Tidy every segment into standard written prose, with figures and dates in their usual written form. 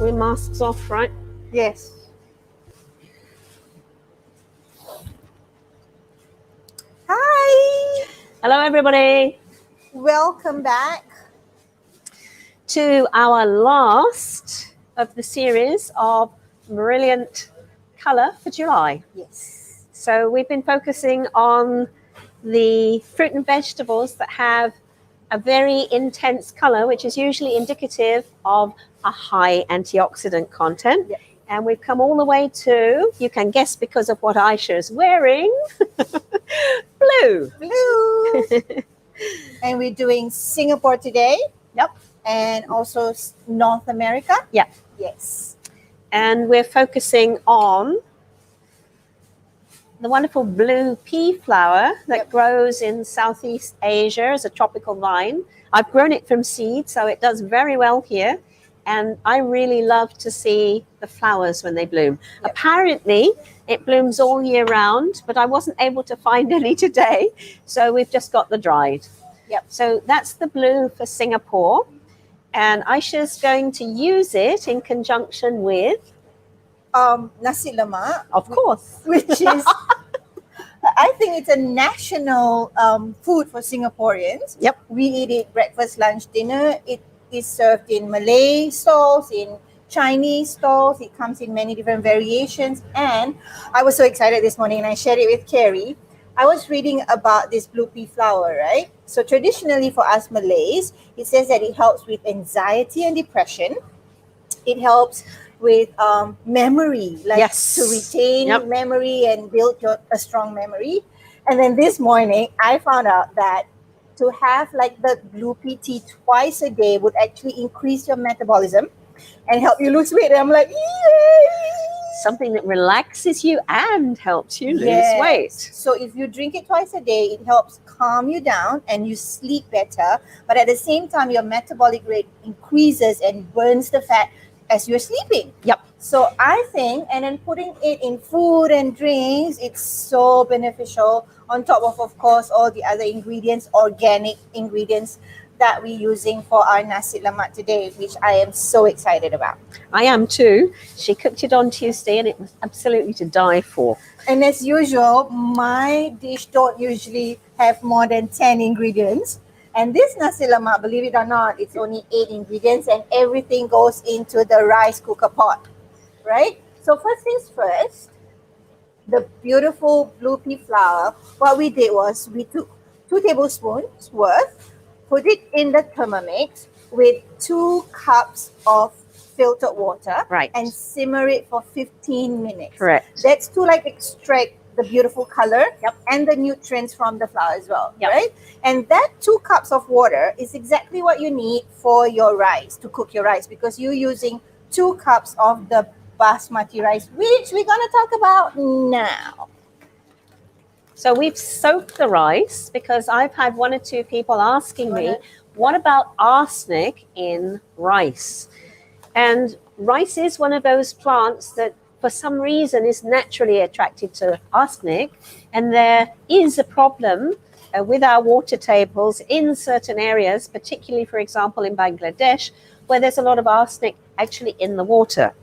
Our masks off, right? Yes. Hi. Hello, everybody, Welcome back. to our last of the series of Brilliant Colour for July. Yes. So we've been focusing on the fruit and vegetables that have a very intense colour, which is usually indicative of a high antioxidant content. Yep. And we've come all the way to, you can guess because of what Aisha is wearing, blue. Blue. And we're doing Singapore today. Yep. And also North America. Yep. Yes. And we're focusing on the wonderful blue pea flower that Yep. grows in Southeast Asia as a tropical vine. I've grown it from seed, so it does very well here. And I really love to see the flowers when they bloom. Yep. Apparently, it blooms all year round, but I wasn't able to find any today. So we've just got the dried. Yep. So that's the blue for Singapore. And Aisha's going to use it in conjunction with, Nasi Lemak, of course, which is, I think it's a national food for Singaporeans. Yep. We eat it breakfast, lunch, dinner. It is served in Malay stalls, in Chinese stalls. It comes in many different variations. And I was so excited this morning and I shared it with Ceri. I was reading about this blue pea flower, right? So traditionally for us Malays, it says that it helps with anxiety and depression. It helps with memory, like Yes. to retain Yep. memory and build a strong memory. And then this morning, I found out that to have like the blue pea tea twice a day would actually increase your metabolism and help you lose weight. And I'm like, yay! something that relaxes you and helps you lose Yes. weight. So if you drink it twice a day, it helps calm you down and you sleep better. But at the same time, your metabolic rate increases and burns the fat as you're sleeping. Yep. So I think, and then putting it in food and drinks, it's so beneficial. On top of course, all the other ingredients, organic ingredients that we're using for our Nasi Lemak today, which I am so excited about. I am too. She cooked it on Tuesday and it was absolutely to die for. And as usual, my dish don't usually have more than 10 ingredients. And this Nasi Lemak, believe it or not, it's only 8 ingredients and everything goes into the rice cooker pot, right? So first things first, the beautiful blue pea flour, what we did was we took 2 tablespoons worth, put it in the Thermomix with 2 cups of filtered water, Right. and simmer it for 15 minutes. Correct. That's to like extract the beautiful color. Yep. And the nutrients from the flour as well, Yep. right? And that 2 cups of water is exactly what you need for your rice, to cook your rice, because you're using 2 cups of the basmati rice, which we're going to talk about now. So we've soaked the rice because I've had 1 or 2 people asking me, what about arsenic in rice? And rice is one of those plants that for some reason is naturally attracted to arsenic. And there is a problem with our water tables in certain areas, particularly, for example, in Bangladesh, where there's a lot of arsenic actually in the water.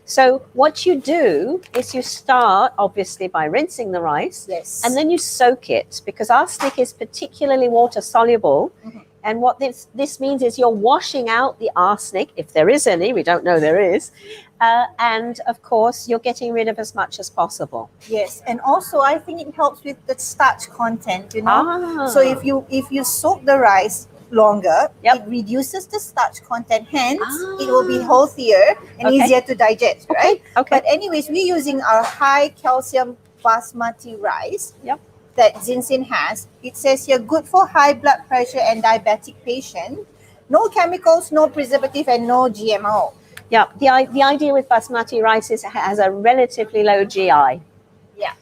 So what you do is you start, obviously, by rinsing the rice. Yes. And then you soak it, because arsenic is particularly water soluble. Mhm. And what this means is you're washing out the arsenic, if there is any, we don't know there is. And of course, you're getting rid of as much as possible. Yes, and also I think it helps with the starch content, you know. Ah. So if you soak the rice longer, Yep. it reduces the starch content, hence Ah. it will be healthier and Okay. easier to digest, right? Okay. But anyways, we're using our high calcium basmati rice. Yep. That Zinsin has. It says here good for high blood pressure and diabetic patient. No chemicals, no preservative, and no GMO. Yeah, the idea with basmati rice is it has a relatively low GI. Yeah.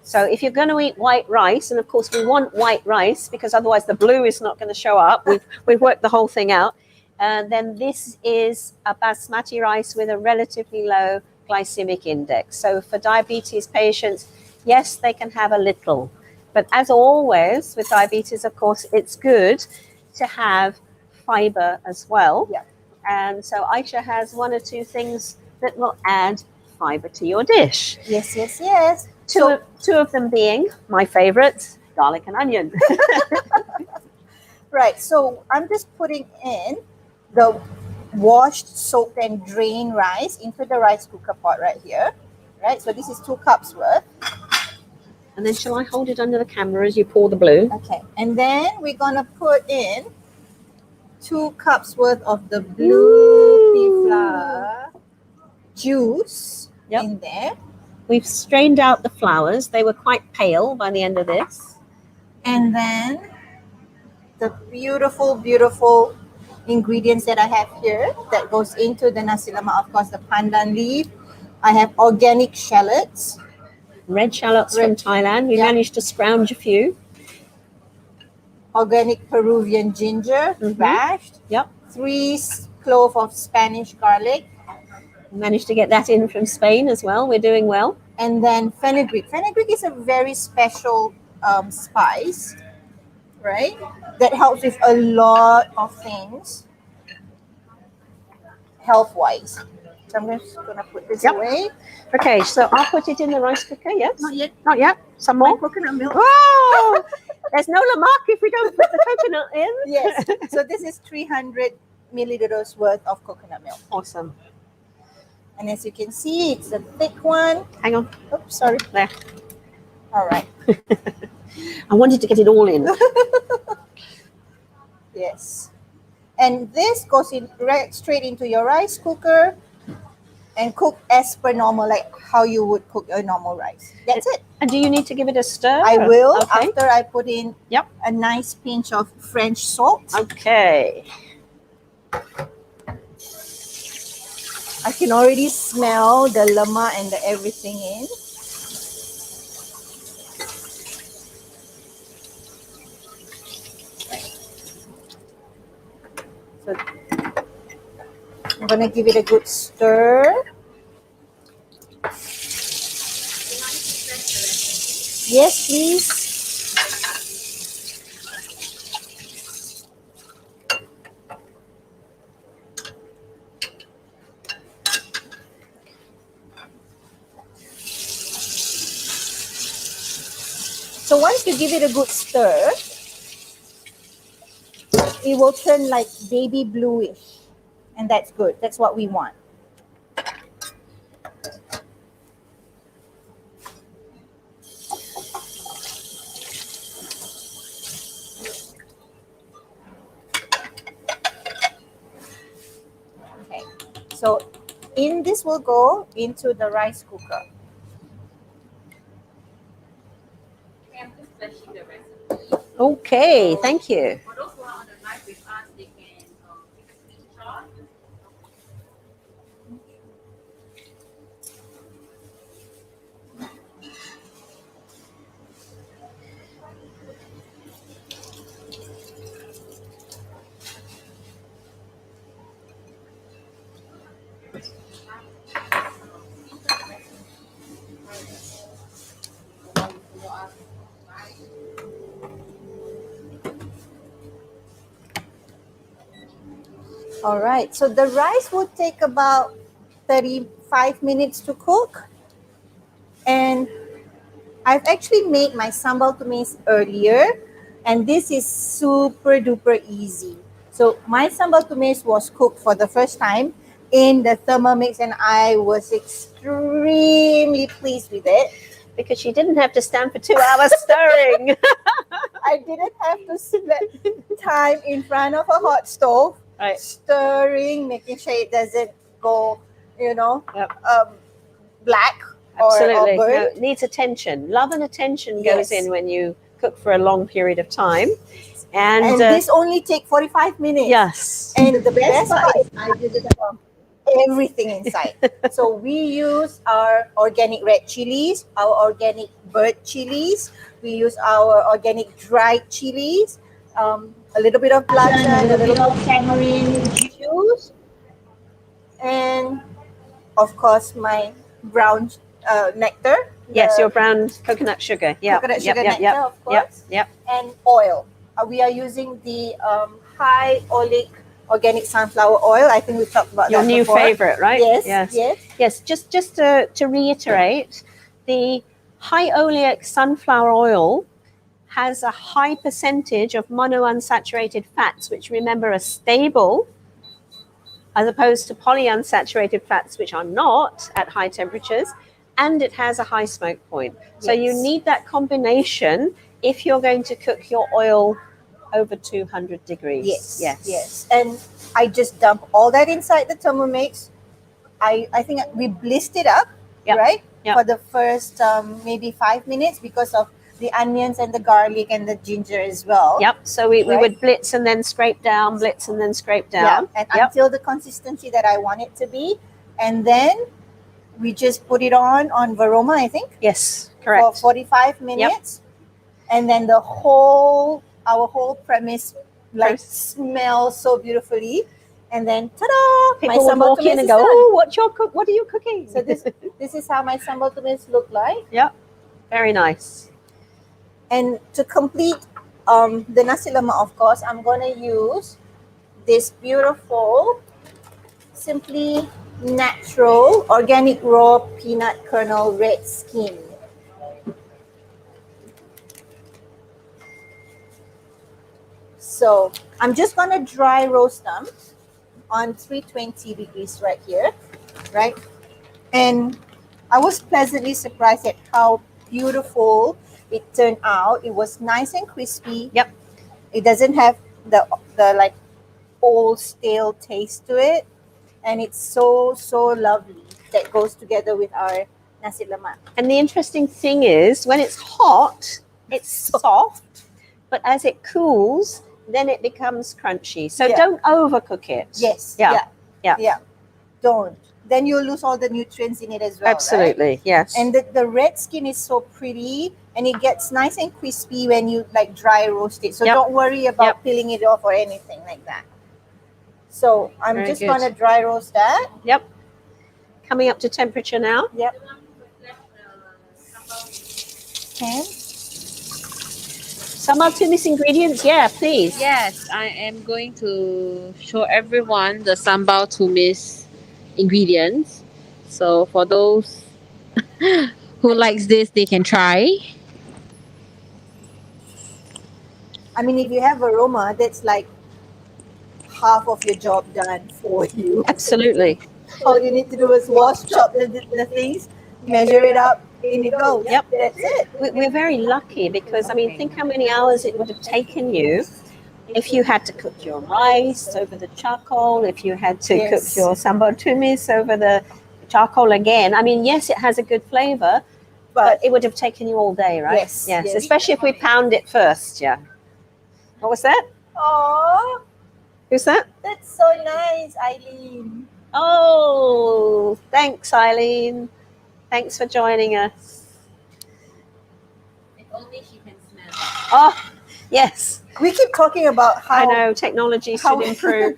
So if you're going to eat white rice, and of course we want white rice because otherwise the blue is not going to show up. We've worked the whole thing out. Then this is a basmati rice with a relatively low glycemic index. So for diabetes patients, yes, they can have a little. But as always with diabetes, of course, it's good to have fiber as well. Yeah. And so Aisha has one or two things that will add fiber to your dish. Yes, yes, yes. Two of them being my favorites, garlic and onion. Right, so I'm just putting in the washed, soaked, and drained rice into the rice cooker pot right here. Right, so this is 2 cups worth. And then shall I hold it under the camera as you pour the blue? Okay, and then we're gonna put in 2 cups worth of the blue pea flour juice in there. We've strained out the flowers. They were quite pale by the end of this. And then the beautiful, beautiful ingredients that I have here that goes into the nasi lemak. Of course, the pandan leaf. I have organic shallots. Red shallots from Thailand. We managed to scrounge a few. Organic Peruvian ginger, bashed. 3 cloves of Spanish garlic. We managed to get that in from Spain as well. We're doing well. And then fenugreek. Fenugreek is a very special spice, right? That helps with a lot of things health-wise. So I'm just going to put this away. Okay, so I'll put it in the rice cooker, yes? Not yet. Not yet? Some more? Coconut milk. Oh! There's no lemak if we don't put the coconut in. Yes. So this is 300 milliliters worth of coconut milk. Awesome. And as you can see, it's a thick one. Hang on. Oops, sorry. There. All right. I wanted to get it all in. Yes. And this goes in right straight into your rice cooker and cook as per normal, like how you would cook a normal rice. That's it. And do you need to give it a stir? I will Okay. after I put in a nice pinch of French salt. Okay. I can already smell the lemak and the everything in. So I'm gonna give it a good stir. Yes, please. So once you give it a good stir, it will turn like baby bluish. And that's good. That's what we want. Okay. So in this will go into the rice cooker. Okay, thank you. For those who are on the live with us, they can take a screenshot. All right. So the rice would take about 35 minutes to cook. And I've actually made my sambal tumis earlier. And this is super duper easy. So my sambal tumis was cooked for the first time in the Thermomix. And I was extremely pleased with it. Because you didn't have to stand for 2 hours stirring. I didn't have to spend time in front of a hot stove. Right. Stirring, making sure it doesn't go, black Absolutely. or burnt. No, it needs attention. Love and attention goes in when you cook for a long period of time. And this only takes 45 minutes. Yes. And the best part is I did it from everything inside. So we use our organic red chilies, our organic bird chilies. We use our organic dried chilies. A little bit of belacan, a little bit of tamarind juice, and of course my brown nectar. Yes, your brown coconut sugar. Yeah. Coconut sugar nectar, of course. Yep. And oil. We are using the high oleic organic sunflower oil. I think we talked about Your that new before. favorite, right? Yes. Just to reiterate, the high oleic sunflower oil has a high percentage of monounsaturated fats, which remember are stable, as opposed to polyunsaturated fats, which are not at high temperatures, and it has a high smoke point. So you Yes. need that combination if you're going to cook your oil over 200 degrees. Yes. And I just dump all that inside the Thermomix. I think we blitzed it up, Yep. right? Yep. For the first maybe 5 minutes because of the onions and the garlic and the ginger as well. Yep. So we Right. would blitz and then scrape down, blitz and then scrape Yeah. down. And Yep. until the consistency that I want it to be. And then we just put it on Varoma, I think. Yes, For correct. 45 minutes. And then our whole premise smells so beautifully. And then ta-da! People would sambal walk in tumis and is go, done. "Oh, what are you cooking?" So this is how my sambal tumis look like. Very nice. And to complete the nasi lemak, of course, I'm gonna use this beautiful, simply natural, organic raw peanut kernel red skin. So I'm just gonna dry roast them on 320 degrees right here, right? And I was pleasantly surprised at how beautiful it turned out. It was nice and crispy. Yep. It doesn't have the like old stale taste to it, and it's so lovely. That goes together with our nasi lemak. And the interesting thing is, when it's hot, it's soft, but as it cools, then it becomes crunchy. So don't overcook it. Yes. Yeah. Don't. Then you'll lose all the nutrients in it as well. Absolutely. Right? Yes. And the red skin is so pretty, and it gets nice and crispy when you like dry roast it. So don't worry about peeling it off or anything like that. So I'm Very just good. gonna dry roast that. Yep. Coming up to temperature now. Yep. Okay. Some of Tumis ingredients, yeah, please. Yes, I am going to show everyone the sambal tumis ingredients. So for those who likes this, they can try. I mean, if you have aroma, that's like half of your job done for you. Absolutely. All you need to do is chop the things, measure it up, in it goes. Yep. That's it. We're very lucky because, I mean, think how many hours it would have taken you if you had to cook your rice over the charcoal, if you had to cook Yes. your sambal tumis over the charcoal again. I mean, yes, it has a good flavor, but it would have taken you all day, right? Yes. Especially if we pound it first, yeah. What was that? Aww, Who's that? that's so nice, Eileen. Oh, thanks, Eileen. Thanks for joining us. If only she can smell. Oh, yes. We keep talking about how I know technology should improve.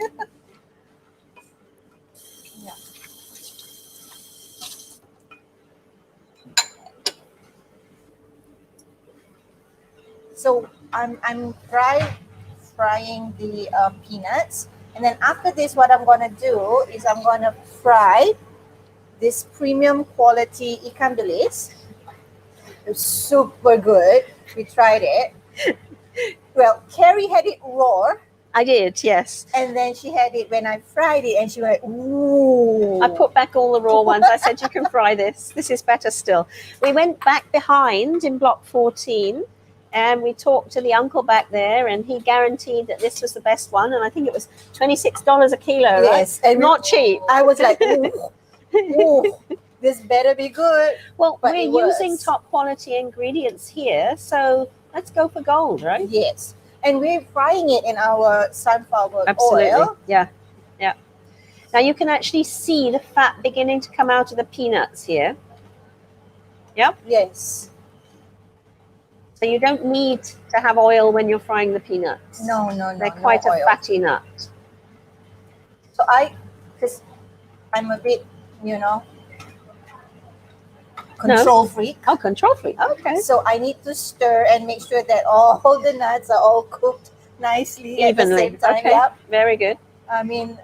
So I'm frying the peanuts, and then after this, what I'm gonna do is I'm gonna fry this premium quality ikan bilis. It's super good. We tried it. Well, Carrie had it raw, I did, yes. and then she had it when I fried it, and she went, "Ooh!" I put back all the raw ones. I said, you can fry this. This is better still. We went back behind in block 14 and we talked to the uncle back there and he guaranteed that this was the best one. And I think it was $26 a kilo, Yes, right? and Not cheap. I was like, "Ooh, ooh, this better be good." Well, But we're it was. using top quality ingredients here. So let's go for gold, right? Yes, and we're frying it in our sunflower Absolutely. oil. Yeah. Now you can actually see the fat beginning to come out of the peanuts here. Yes. So you don't need to have oil when you're frying the peanuts. No. They're quite no a oil. fatty nut. So because I'm a bit, control freak. Oh, control freak. Okay. So I need to stir and make sure that all the nuts are all cooked nicely Evenly. at the same time. Okay. Yep. Very good. I mean,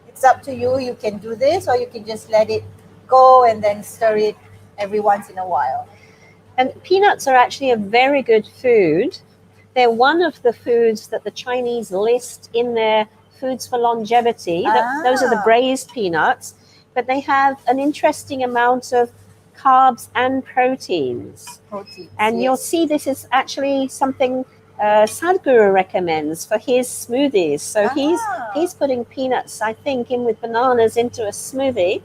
it's up to you. You can do this, or you can just let it go and then stir it every once in a while. And peanuts are actually a very good food. They're one of the foods that the Chinese list in their foods for longevity. Those are the Ah. braised peanuts, but they have an interesting amount of carbs and proteins. Proteins, And you'll yes. see this is actually something Sadhguru recommends for his smoothies. So he's putting peanuts, I think, in with bananas into a smoothie,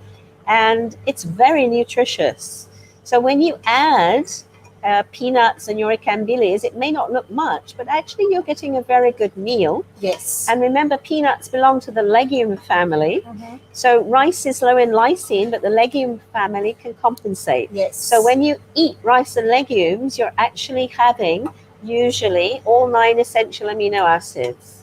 and it's very nutritious. So when you add peanuts and your ikambilis, it may not look much, but actually you're getting a very good meal. Yes. And remember, peanuts belong to the legume family. Mhm. So rice is low in lysine, but the legume family can compensate. Yes. So when you eat rice and legumes, you're actually having usually all 9 essential amino acids.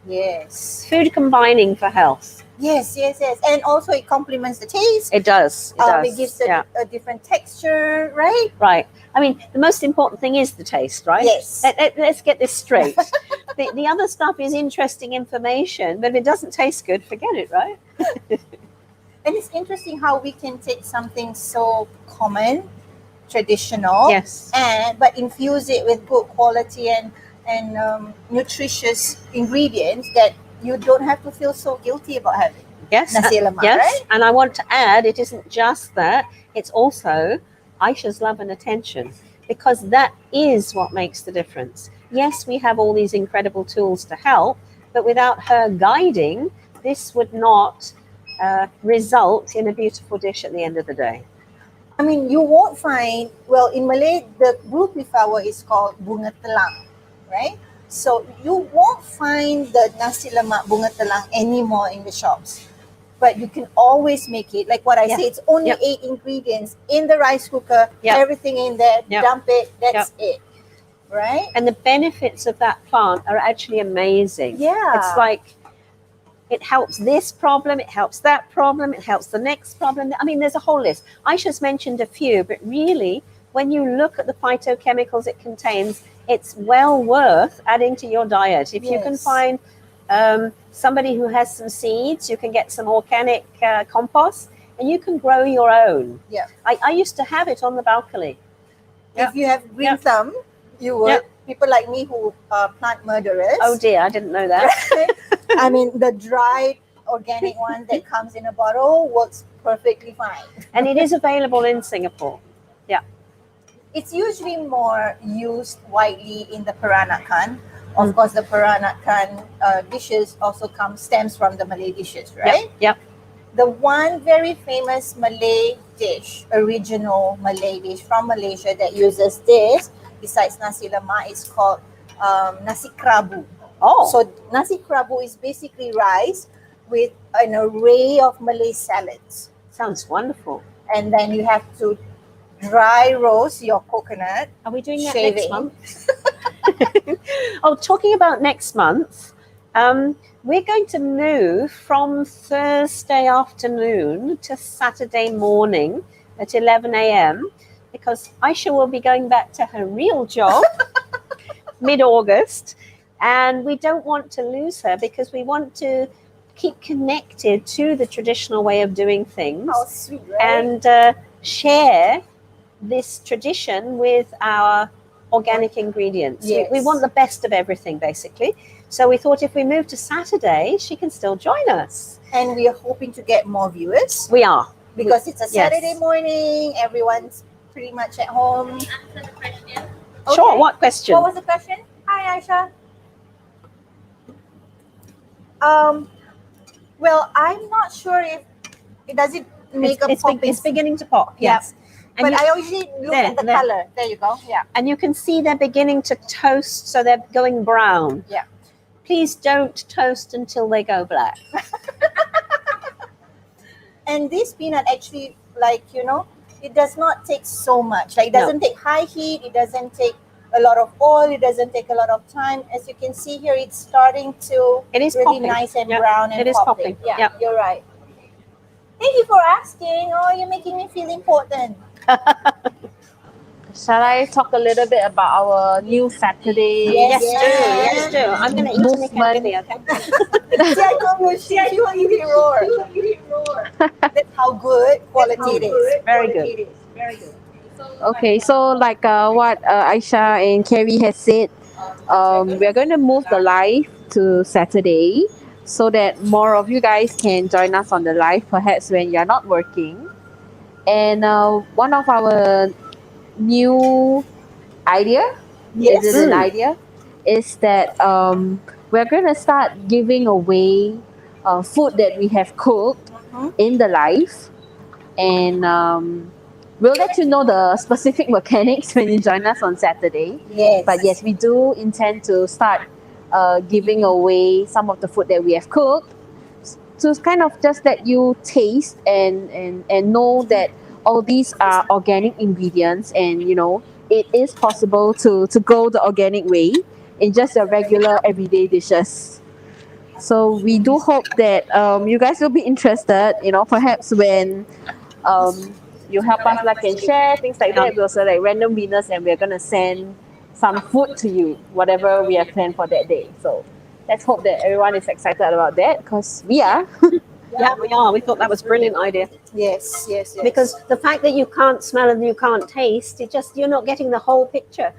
Yes. Food combining for health. Yes, yes, yes. And also it complements the taste. It does. It gives a different texture, right? Right. I mean, the most important thing is the taste, right? Yes. Let's get this straight. The other stuff is interesting information, but if it doesn't taste good, forget it, right? And it's interesting how we can take something so common, traditional, Yes. but infuse it with good quality and nutritious ingredients that you don't have to feel so guilty about having. Yes. Nasi lemak, yes. right? And I want to add, it isn't just that, it's also Aisha's love and attention, because that is what makes the difference. Yes, we have all these incredible tools to help, but without her guiding, this would not result in a beautiful dish at the end of the day. I mean, you won't find, well, in Malay, the ruby flower is called bunga telang, right? So you won't find the nasi lemak bunga telang anymore in the shops. But you can always make it. Like what I say, it's only 8 ingredients in the rice cooker, everything in there, dump it, that's it. Right? And the benefits of that plant are actually amazing. Yeah. It's like, it helps this problem, it helps that problem, it helps the next problem. I mean, there's a whole list. Aisha's mentioned a few, but really, when you look at the phytochemicals it contains, it's well worth adding to your diet. If you can find somebody who has some seeds, you can get some organic compost, and you can grow your own. Yeah. I used to have it on the balcony. If you have green thumb, you would. People like me who are plant murderers. Oh dear, I didn't know that. I mean, the dried organic one that comes in a bottle works perfectly fine. And it is available in Singapore. Yeah. It's usually more used widely in the Peranakan. Of course, the Peranakan dishes also stems from the Malay dishes, right? Yep. The one very famous Malay dish, original Malay dish from Malaysia that uses this, besides nasi lemak, is called nasi kerabu. Oh. So nasi kerabu is basically rice with an array of Malay salads. Sounds wonderful. And then you have to dry roast your coconut. Are we doing that Shave next it. month? Oh, talking about next month, we're going to move from Thursday afternoon to Saturday morning at 11 a.m. because Aisha will be going back to her real job mid-August, and we don't want to lose her because we want to keep connected to the traditional way of doing things. How sweet, right? And share this tradition with our organic ingredients. Yes. We want the best of everything, basically. So we thought if we move to Saturday, she can still join us. And we are hoping to get more viewers We are. because it's a Saturday morning. Everyone's pretty much at home. Answer the question. Sure, what question? What was the question? Hi, Aisha. Well, I'm not sure if it does it make a popping. It's beginning to pop, Yeah. yes. And But you, I usually look at the there. color. There you go. Yeah. and you can see they're beginning to toast, so they're going brown. Yeah. Please don't toast until they go black. And this peanut actually, it does not take so much. Like, it doesn't take high heat. It doesn't take a lot of oil. It doesn't take a lot of time. As you can see here, it's starting to It is really popping. nice and Yeah, brown and it is popping. Yeah, Yeah. you're right. Thank you for asking. Oh, you're making me feel important. Shall I talk a little bit about our new Saturday Yes, Yes, do. I'm going to eat a Nikan movement? with you, okay? See, I told you, she will eat it raw. That's how good quality it is. Very good. Okay, so like what Aisha and Carrie has said, we're going to move the live to Saturday so that more of you guys can join us on the live, perhaps when you're not working. And one of our new idea, is it Yes. an Mm. idea, is that we're going to start giving away food that we have cooked Mhm. in the live. And we'll let you know the specific mechanics when you join us on Saturday. Yes. But yes, we do intend to start giving away some of the food that we have cooked to kind of just let you taste and know that all these are organic ingredients, and you know it is possible to go the organic way in just your regular everyday dishes. So we do hope that you guys will be interested, you know, perhaps when you help us like and share things like Yeah. that. We'll select random winners and we're gonna send some food to you, whatever we have planned for that day. So let's hope that everyone is excited about that because we are. Yeah, we are. We thought that was a brilliant idea. Yes. Because the fact that you can't smell and you can't taste, you're not getting the whole picture.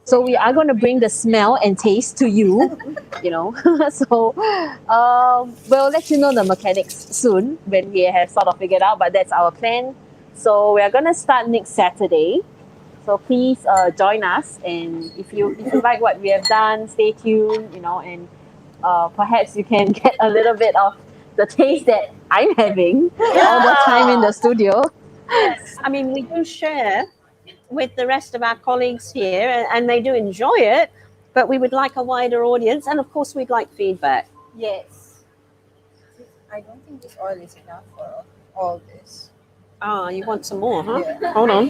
So we are going to bring the smell and taste to you, you know. So we'll let you know the mechanics soon when we have sort of figured out, but that's our plan. So we are going to start next Saturday. So please join us, and if you like what we have done, stay tuned, you know, and perhaps you can get a little bit of the taste that I'm having all the time in the studio. Yes. I mean, we do share with the rest of our colleagues here, and they do enjoy it, but we would like a wider audience, and of course, we'd like feedback. Yes. I don't think this oil is enough for all this. Ah, you want some more, huh? Yeah. Hold on.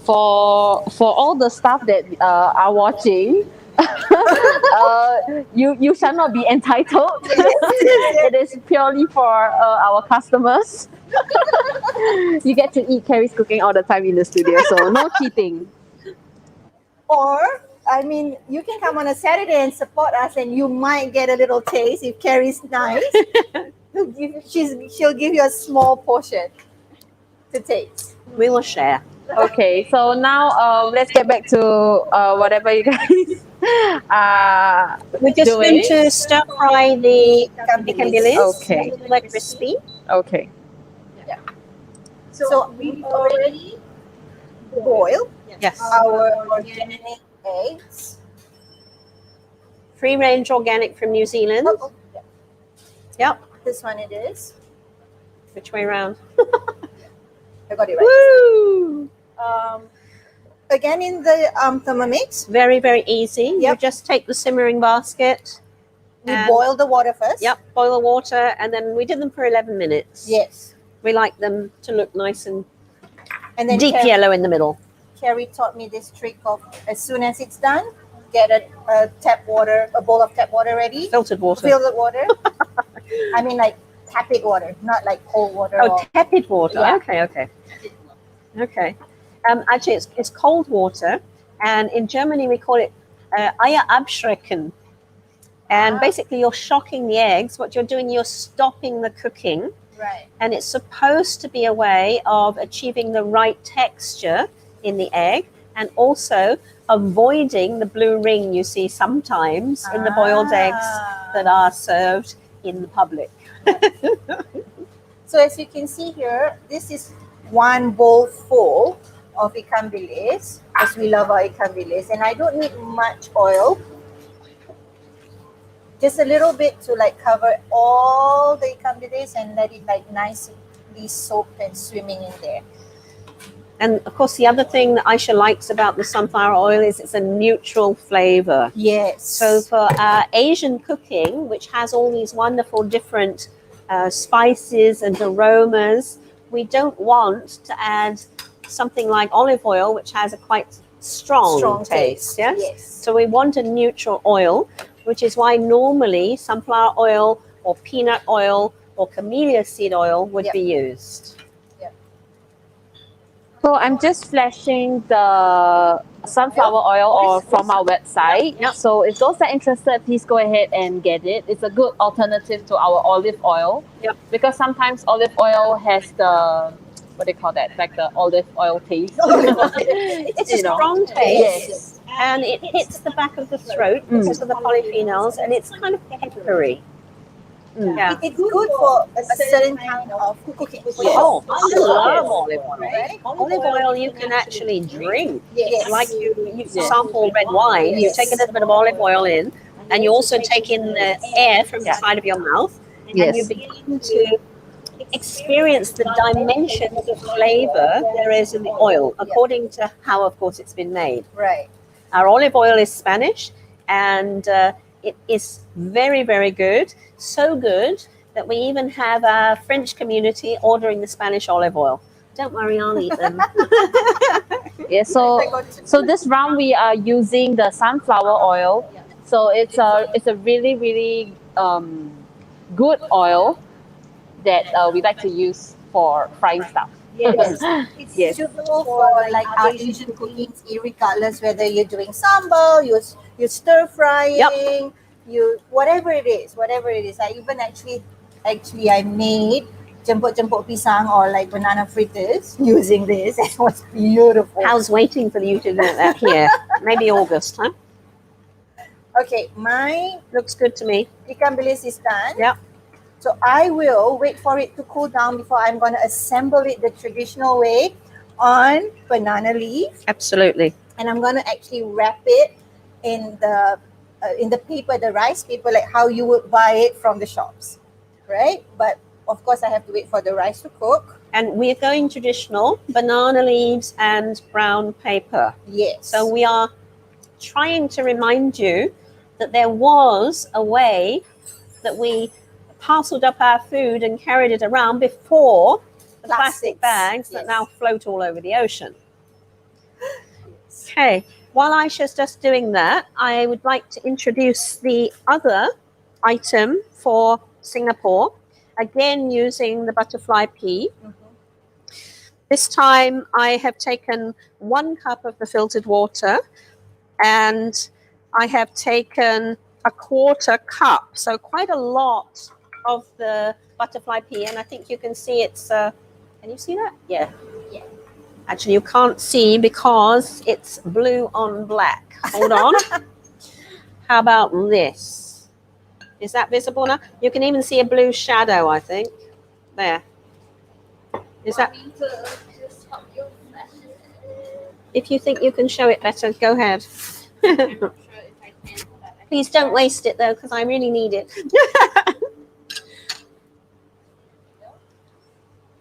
For all the staff that are watching, you shall not be entitled. It is purely for our customers. You get to eat Carrie's cooking all the time in the studio, so no cheating. Or, I mean, you can come on a Saturday and support us, and you might get a little taste if Carrie's nice. She'll give you a small portion to taste. We will share. Okay, so now let's get back to whatever you guys are We're just doing. going to stir fry the Ikan ikan bilis. bilis. Okay. Until they're crispy. Okay. So we already boiled Yes. our organic eggs. Free range organic from New Zealand. Oh, yeah. Yep. This one it is. Which way around? I got it right. Woo! Again in the Thermomix, Very, very easy. You Yep. just take the simmering basket. we And- boil the water first. Yep. Boil the water, and then we did them for 11 minutes. Yes. We like them to look nice and And then deep yellow in the middle. Carrie taught me this trick of as soon as it's done, get a bowl of tap water ready. Filtered water. Fill the water. I mean like tepid water, not like cold water. Oh, or, tepid water. Yeah. Okay. Actually, it's cold water, and in Germany we call it Eier abschrecken. And Ah. basically, you're shocking the eggs. What you're doing, you're stopping the cooking, right. and it's supposed to be a way of achieving the right texture in the egg, and also avoiding the blue ring you see sometimes in the boiled eggs that are served in the public. So as you can see here, this is one bowl full of ikan bilis, because we love our ikan bilis, and I don't need much oil. Just a little bit to like cover all the ikan bilis and let it like nicely soaked and swimming in there. And of course, the other thing that Aisha likes about the sunflower oil is it's a neutral flavor. Yes. So for Asian cooking, which has all these wonderful different spices and aromas, we don't want to add something like olive oil, which has a quite strong taste. Yes? Yes. So we want a neutral oil, which is why normally sunflower oil or peanut oil or camellia seed oil would Yep. be used. So I'm just flashing the sunflower oil or from our website. Yep. So if those are interested, please go ahead and get it. It's a good alternative to our olive oil. Yep. Because sometimes olive oil has the, what do you call that? Like the olive oil taste. It's a You know. strong taste. Yes. And it hits the back of the throat because of the polyphenols, and it's kind of peppery. Yeah. It's good for a certain kind of cooking. Oh, I Yes. love olive oil. Right? Olive oil you can actually drink. Yes. Like you sample red wine, you take a little bit of olive oil in, and you also take in the air from the side of your mouth, and you Yes. begin to experience the dimensions of flavor there is in the oil, according to how, of course, it's been made. Right. Our olive oil is Spanish, and it is very, very good. So good that we even have our French community ordering the Spanish olive oil. Don't worry, I'll eat them. Yeah, so this round we are using the sunflower oil. So it's a really, really good oil that we like to use for frying stuff. Yes. It's Yes. suitable for like our Asian cookings, regardless whether you're doing sambal, you stir frying, you whatever it is. I even actually I made jemput pisang or like banana fritters using this. It was beautiful. How's waiting for you to do that here? Maybe August, huh? Okay, my Looks good to me. ikan bilis is done. Yeah. So I will wait for it to cool down before I'm going to assemble it the traditional way on banana leaf, Absolutely. and I'm going to actually wrap it in the paper, the rice paper, like how you would buy it from the shops, right? But of course, I have to wait for the rice to cook. And we're going traditional, banana leaves and brown paper. Yes. So we are trying to remind you that there was a way that we parceled up our food and carried it around before the plastic Plastics, bags that yes. now float all over the ocean. Okay, while Aisha's just doing that, I would like to introduce the other item for Singapore, again using the butterfly pea. This time I have taken 1 cup of the filtered water, and I have taken a 1/4 cup, so quite a lot of the butterfly pea, and I think you can see it's, can you see that? Yeah. Actually, you can't see because it's blue on black. Hold on. How about this? Is that visible now? You can even see a blue shadow, I think. There. Is that? If you think you can show it better, go ahead. Please don't waste it though, because I really need it.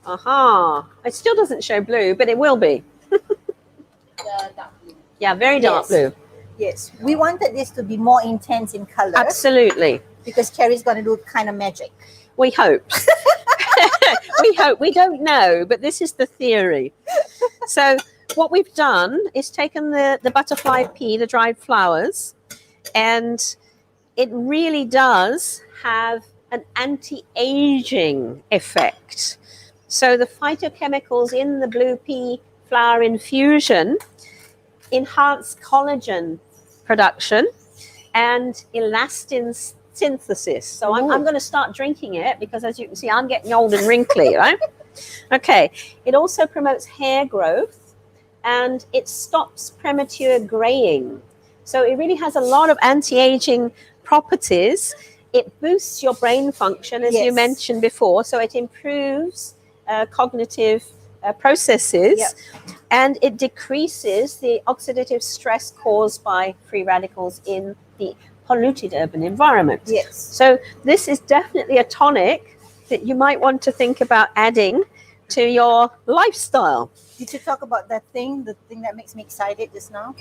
Aha. It still doesn't show blue, but it will be. Yeah, very dark Yes. blue. Yes. We wanted this to be more intense in color Absolutely. because Ceri's going to do kind of magic. We hope. We hope. We don't know, but this is the theory. So what we've done is taken the butterfly pea, the dried flowers, and it really does have an anti-aging effect. So the phytochemicals in the blue pea flower infusion enhance collagen production and elastin synthesis. So I'm going to start drinking it because, as you can see, I'm getting old and wrinkly, right? Okay. It also promotes hair growth and it stops premature graying. So it really has a lot of anti-aging properties. It boosts your brain function, as you Yes. mentioned before. So it improves cognitive processes, and it decreases the oxidative stress caused by free radicals in the polluted urban environment. Yes. So this is definitely a tonic that you might want to think about adding to your lifestyle. Did you talk about the thing that makes me excited just now?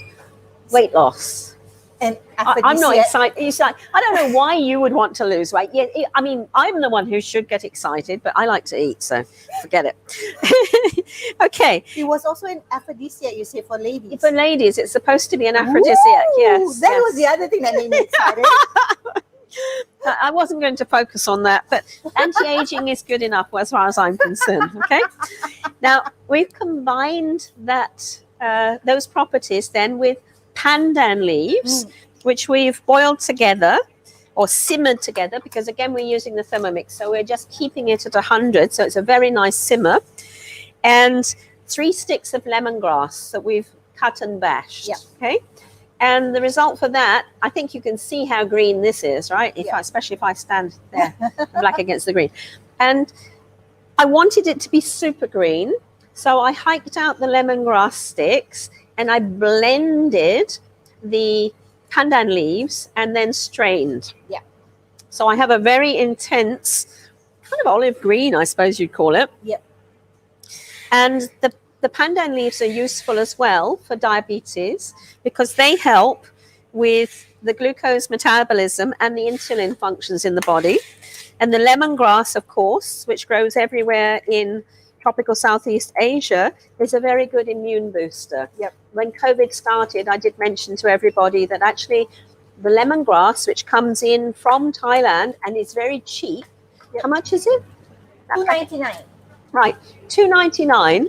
Weight loss. And I'm not aphrodisiac. excited. I don't know why you would want to lose weight. Yeah, I mean, I'm the one who should get excited, but I like to eat, so forget it. Okay. It was also an aphrodisiac, you say, for ladies. For ladies, it's supposed to be an aphrodisiac. Woo! Yes. That yes. was the other thing that made me excited. I wasn't going to focus on that, but anti-aging is good enough as far as I'm concerned. Okay. Now we've combined that those properties then with pandan leaves, which we've boiled together or simmered together, because again we're using the Thermomix, so we're just keeping it at 100, so it's a very nice simmer, and 3 sticks of lemongrass that we've cut and bashed. Yeah. Okay. And the result for that, I think you can see how green this is, right? Especially if I stand there, black against the green. And I wanted it to be super green, so I hiked out the lemongrass sticks and I blended the pandan leaves and then strained. Yeah. So I have a very intense kind of olive green, I suppose you'd call it. Yep. And the pandan leaves are useful as well for diabetes because they help with the glucose metabolism and the insulin functions in the body. And the lemongrass, of course, which grows everywhere in tropical Southeast Asia, is a very good immune booster. Yep. When COVID started, I did mention to everybody that actually the lemongrass, which comes in from Thailand and is very cheap, Yep. How much is it? $2.99. Right, $2.99.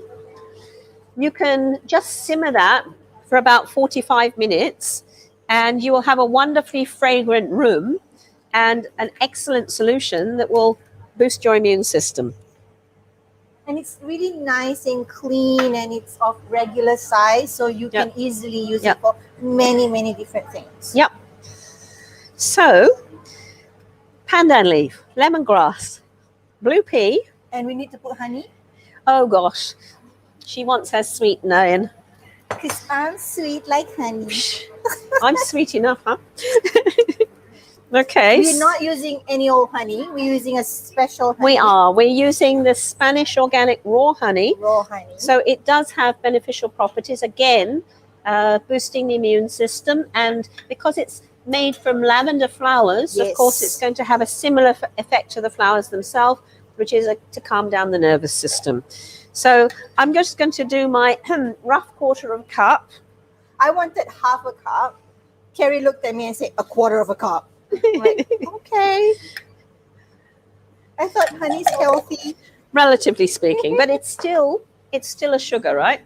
You can just simmer that for about 45 minutes and you will have a wonderfully fragrant room and an excellent solution that will boost your immune system. And it's really nice and clean, and it's of regular size, so you can easily use it for many, many different things. Yep. So, pandan leaf, lemongrass, blue pea. And we need to put honey. Oh gosh, she wants her sweetener in. Because I'm sweet like honey. I'm sweet enough, huh? Okay. We're not using any old honey. We're using a special honey. We are. We're using the Spanish organic raw honey. Raw honey. So it does have beneficial properties, again, boosting the immune system. And because it's made from lavender flowers, of course, it's going to have a similar effect to the flowers themselves, which is to calm down the nervous system. So I'm just going to do my rough quarter of a cup. I wanted half a cup. Ceri looked at me and said, a quarter of a cup. I'm like, okay. I thought honey's healthy. Relatively speaking, but it's still a sugar, right?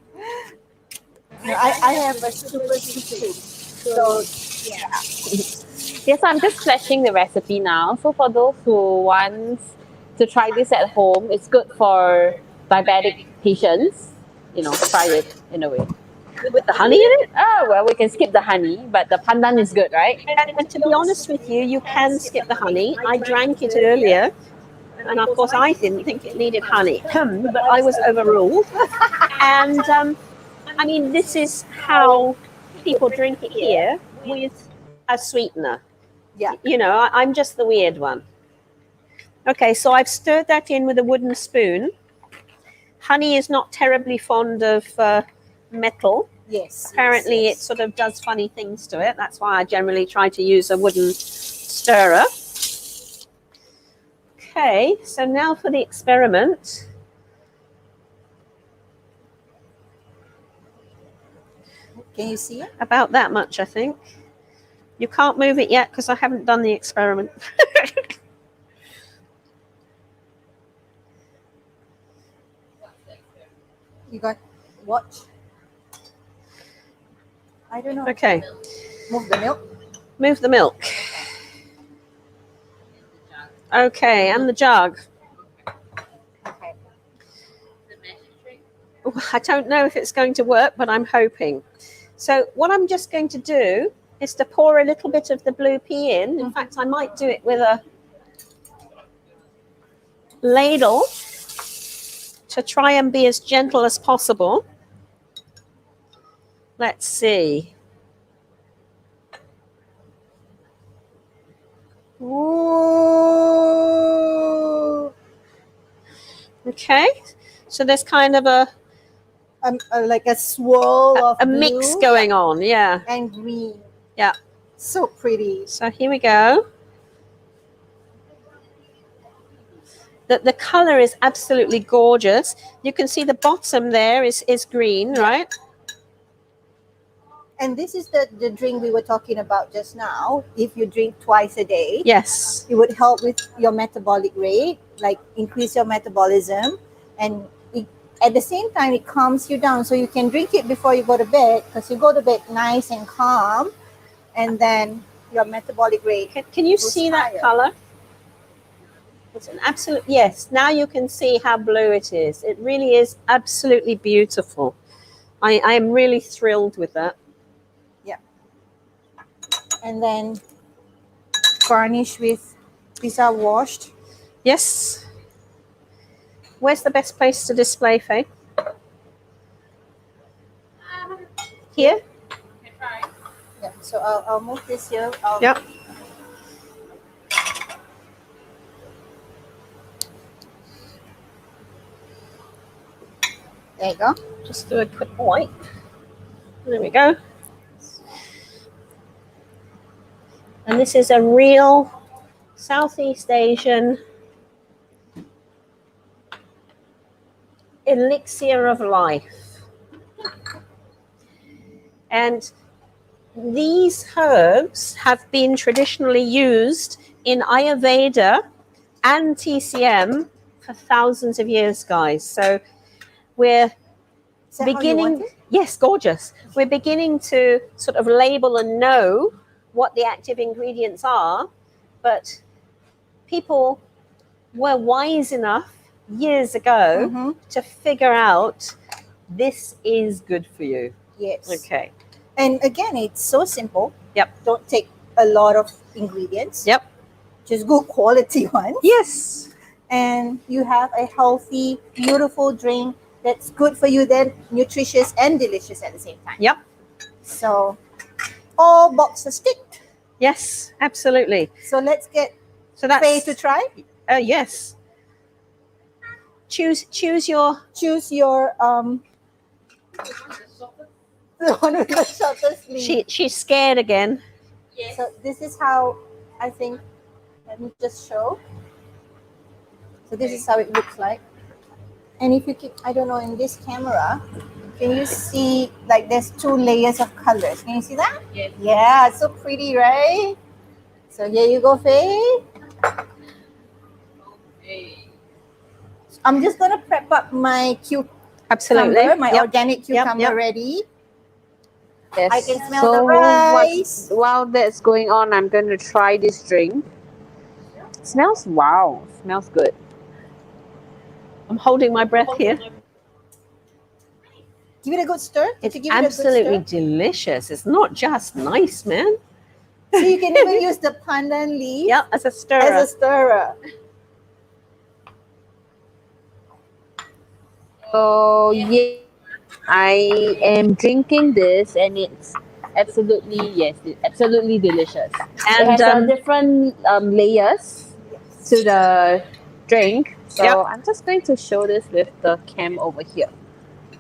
No, I have a super sweet. So, yeah. Yes, I'm just flashing the recipe now. So for those who want to try this at home, it's good for diabetic patients. Try it in a way. With the honey in it? Oh, well, we can skip the honey, but the pandan is good, right? And to be honest with you, you can skip the honey. I drank it earlier, and of course I didn't think it needed honey, but I was overruled. And I mean, this is how people drink it here, with a sweetener. Yeah. I'm just the weird one. Okay, so I've stirred that in with a wooden spoon. Honey is not terribly fond of metal. Yes. Apparently it sort of does funny things to it. That's why I generally try to use a wooden stirrer. Okay, so now for the experiment. Can you see it? About that much, I think. You can't move it yet because I haven't done the experiment. You got watch? I don't know. Okay. Move the milk. Move the milk. Okay, and the jug. Okay. I don't know if it's going to work, but I'm hoping. So what I'm just going to do is to pour a little bit of the blue pea in. In fact, I might do it with a ladle to try and be as gentle as possible. Let's see. Ooh. Okay, so there's kind of Like a swirl of a mix blue going on, yeah. and green. Yeah. So pretty. So here we go. The color is absolutely gorgeous. You can see the bottom there is green, right? And this is the drink we were talking about just now. If you drink twice a day, Yes. it would help with your metabolic rate, like increase your metabolism, and at the same time it calms you down. So you can drink it before you go to bed, because you go to bed nice and calm, and then your metabolic rate. Can you goes see that higher. color? It's an absolute, yes. Now you can see how blue it is. It really is absolutely beautiful. I am really thrilled with that. And then garnish with, these are washed. Yes. Where's the best place to display, Faye? Here? Yeah. So I'll move this here. Yep. There you go. Just do a quick wipe. There we go. And this is a real Southeast Asian elixir of life. And these herbs have been traditionally used in Ayurveda and TCM for thousands of years, guys. So we're Is that how you beginning, want it? yes, gorgeous. We're beginning to sort of label and know what the active ingredients are, but people were wise enough years ago Mhm. to figure out this is good for you. Yes. Okay. And again, it's so simple. Yep. Don't take a lot of ingredients. Yep. Just good quality ones. Yes. And you have a healthy, beautiful drink that's good for you, then nutritious and delicious at the same time. Yep. So all boxes ticked. Yes, absolutely. So let's get So that's Faye to try. yes. Choose your Choose your the one with the shortest sleeve. she's scared again. So this is how I think. Let me just show. So this is how it looks like. And if you keep, I don't know, in this camera, can you see like there's 2 layers of colors? Can you see that? Yes. Yeah, it's so pretty, right? So here you go, Faye. I'm just gonna prep up my cucumber, Absolutely. my Yep. organic cucumber yep. ready. Yes. I can smell so the rice. While that's going on, I'm going to try this drink. Smells smells good. I'm holding my breath here. Give it a good stir. Did It's you give it a absolutely good stir? delicious. It's not just nice, man. So you can even use the pandan leaf Yeah, as a stirrer. as a stirrer. So yeah, I am drinking this, and it's absolutely delicious. It And has different layers to the drink. So Yep. I'm just going to show this with the cam over here.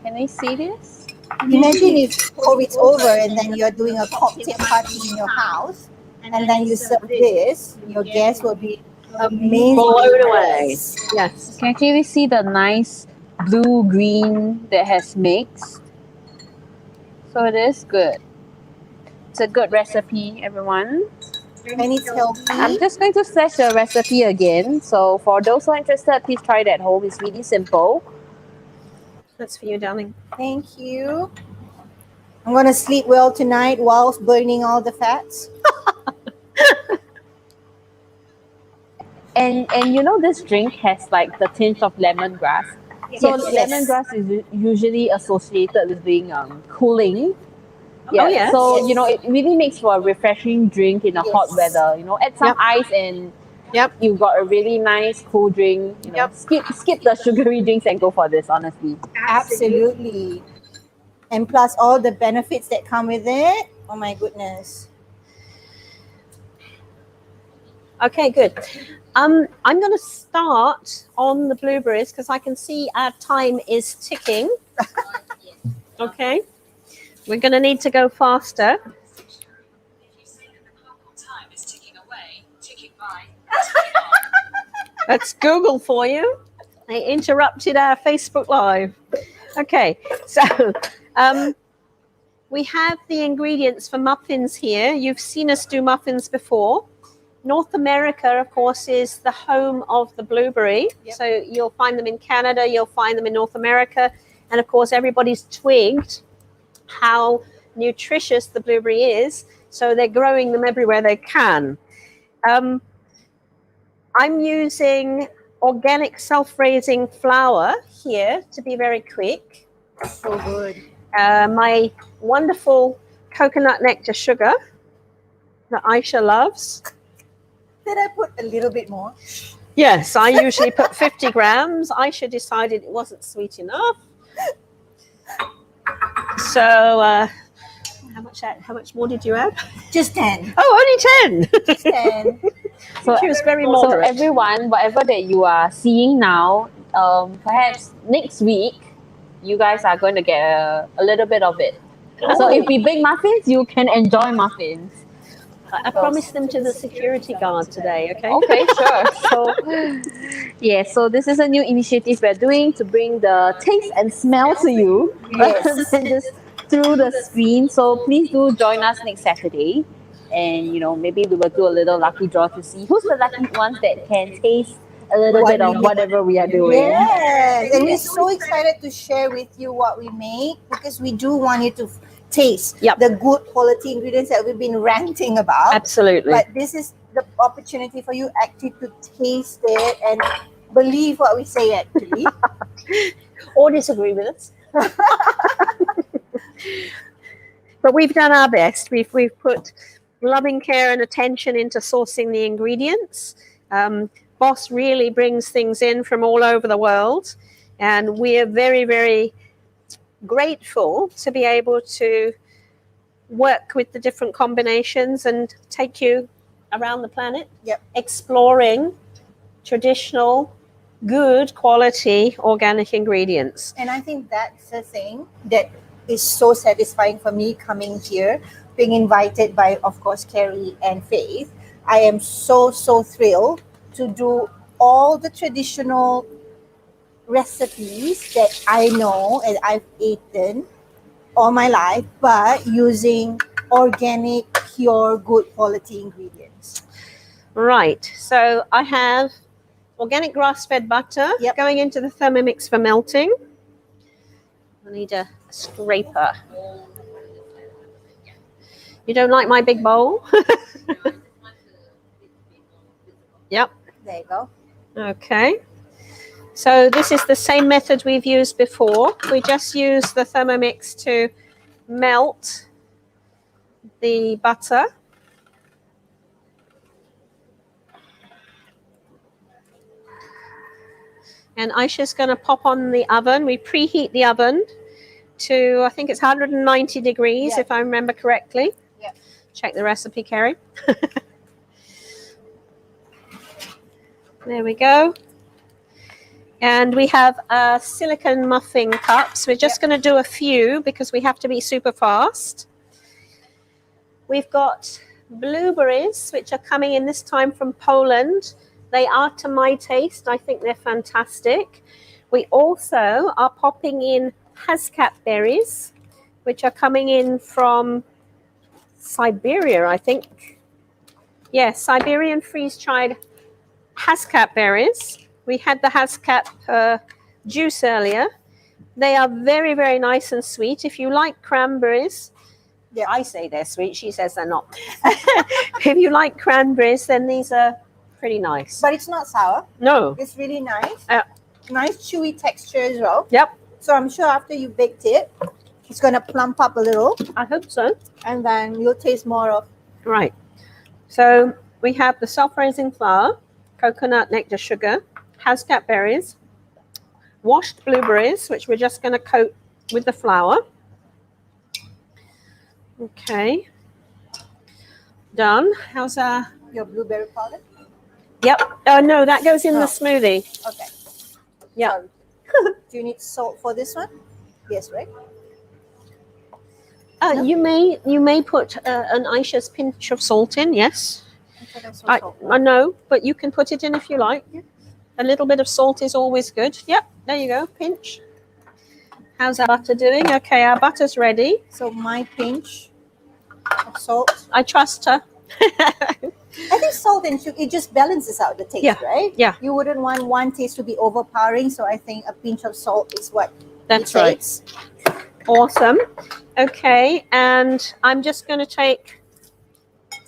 Can I see this? Imagine if COVID's over and then you're doing a cocktail party in your house, and then you serve this, your guests will be amazing. blown away. Yes. Can you clearly see the nice blue green that has mixed? So it is good. It's a good recipe, everyone. And it's healthy. I'm just going to flash the recipe again. So for those who are interested, please try it at home. It's really simple. That's for you, darling. Thank you. I'm gonna sleep well tonight whilst burning all the fats. And you know this drink has like the tinge of lemongrass. So Yes. lemongrass is usually associated with being cooling. Yeah. Oh, yes. So you know it really makes for a refreshing drink in a hot Yes. weather. You know, add some Yep. ice and Yep. you've got a really nice cool drink. You know, Yep. skip the sugary drinks and go for this. Honestly. Absolutely. And plus all the benefits that come with it. Oh my goodness. Okay, good. I'm going to start on the blueberries because I can see our time is ticking. Okay. We're going to need to go faster. That's Google for you. They interrupted our Facebook Live. Okay, so we have the ingredients for muffins here. You've seen us do muffins before. North America, of course, is the home of the blueberry. Yep. So you'll find them in Canada, you'll find them in North America. And of course, everybody's twigged how nutritious the blueberry is. So they're growing them everywhere they can. I'm using organic self-raising flour here to be very quick. So good. My wonderful coconut nectar sugar that Aisha loves. Did I put a little bit more? Yes, I usually put 50 grams. Aisha decided it wasn't sweet enough. So, how much more did you add? Just 10. Oh, only 10. Just 10. So, She was very so moderate. everyone, whatever that you are seeing now, perhaps next week, you guys are going to get a little bit of it. So if we bake muffins, you can enjoy muffins. I promised them to the security guard today, okay? Okay, sure. So, yeah, so this is a new initiative we're doing to bring the taste and smell to you rather than just through the screen. So please do join us next Saturday. And, maybe we will do a little lucky draw to see who's the lucky ones that can taste a little bit of whatever we are doing. Yes. And we're so excited to share with you what we make because we do want you to taste the good quality ingredients that we've been ranting about. Absolutely. But this is the opportunity for you actually to taste it and believe what we say actually. Or disagree with us. But we've done our best. We've put loving care and attention into sourcing the ingredients. Boss really brings things in from all over the world. And we are very, very grateful to be able to work with the different combinations and take you around the planet, exploring traditional, good quality organic ingredients. And I think that's the thing that is so satisfying for me coming here, being invited by, of course, Ceri and Faith. I am so thrilled to do all the traditional recipes that I know and I've eaten all my life, but using organic, pure, good quality ingredients. Right. So I have organic grass-fed butter going into the Thermomix for melting. I need a scraper. You don't like my big bowl? Yep. There you go. Okay. So this is the same method we've used before. We just use the Thermomix to melt the butter. And Aisha's going to pop on the oven. We preheat the oven to, I think it's 190 degrees, if I remember correctly. Yeah. Check the recipe, Ceri. There we go. And we have silicone muffin cups. We're just going to do a few because we have to be super fast. We've got blueberries, which are coming in this time from Poland. They are, to my taste, I think they're fantastic. We also are popping in Haskap berries, which are coming in from Siberia, I think. Yes, Siberian freeze-dried Haskap berries. We had the Haskap juice earlier. They are very, very nice and sweet. If you like cranberries, I say they're sweet. She says they're not. If you like cranberries, then these are pretty nice. But it's not sour. No. It's really nice. Nice chewy texture as well. Yep. So I'm sure after you baked it, it's going to plump up a little. I hope so. And then you'll taste more of. Right. So we have the self-raising flour, coconut nectar sugar, Haskap berries, washed blueberries, which we're just going to coat with the flour. Okay. Done. How's your blueberry powder? Yep. Oh, no, that goes in the smoothie. Okay. Yeah. Do you need salt for this one? Yes, right? No? You may put an Aisha's pinch of salt in, yes. I know, but you can put it in if you like. A little bit of salt is always good. Yep, there you go, pinch. How's our butter doing? Okay, our butter's ready. So my pinch of salt. I trust her. I think salt and sugar, it just balances out the taste, Yeah, right? yeah. You wouldn't want one taste to be overpowering, so I think a pinch of salt is what That's it right. takes. Awesome. Okay, and I'm just going to take, it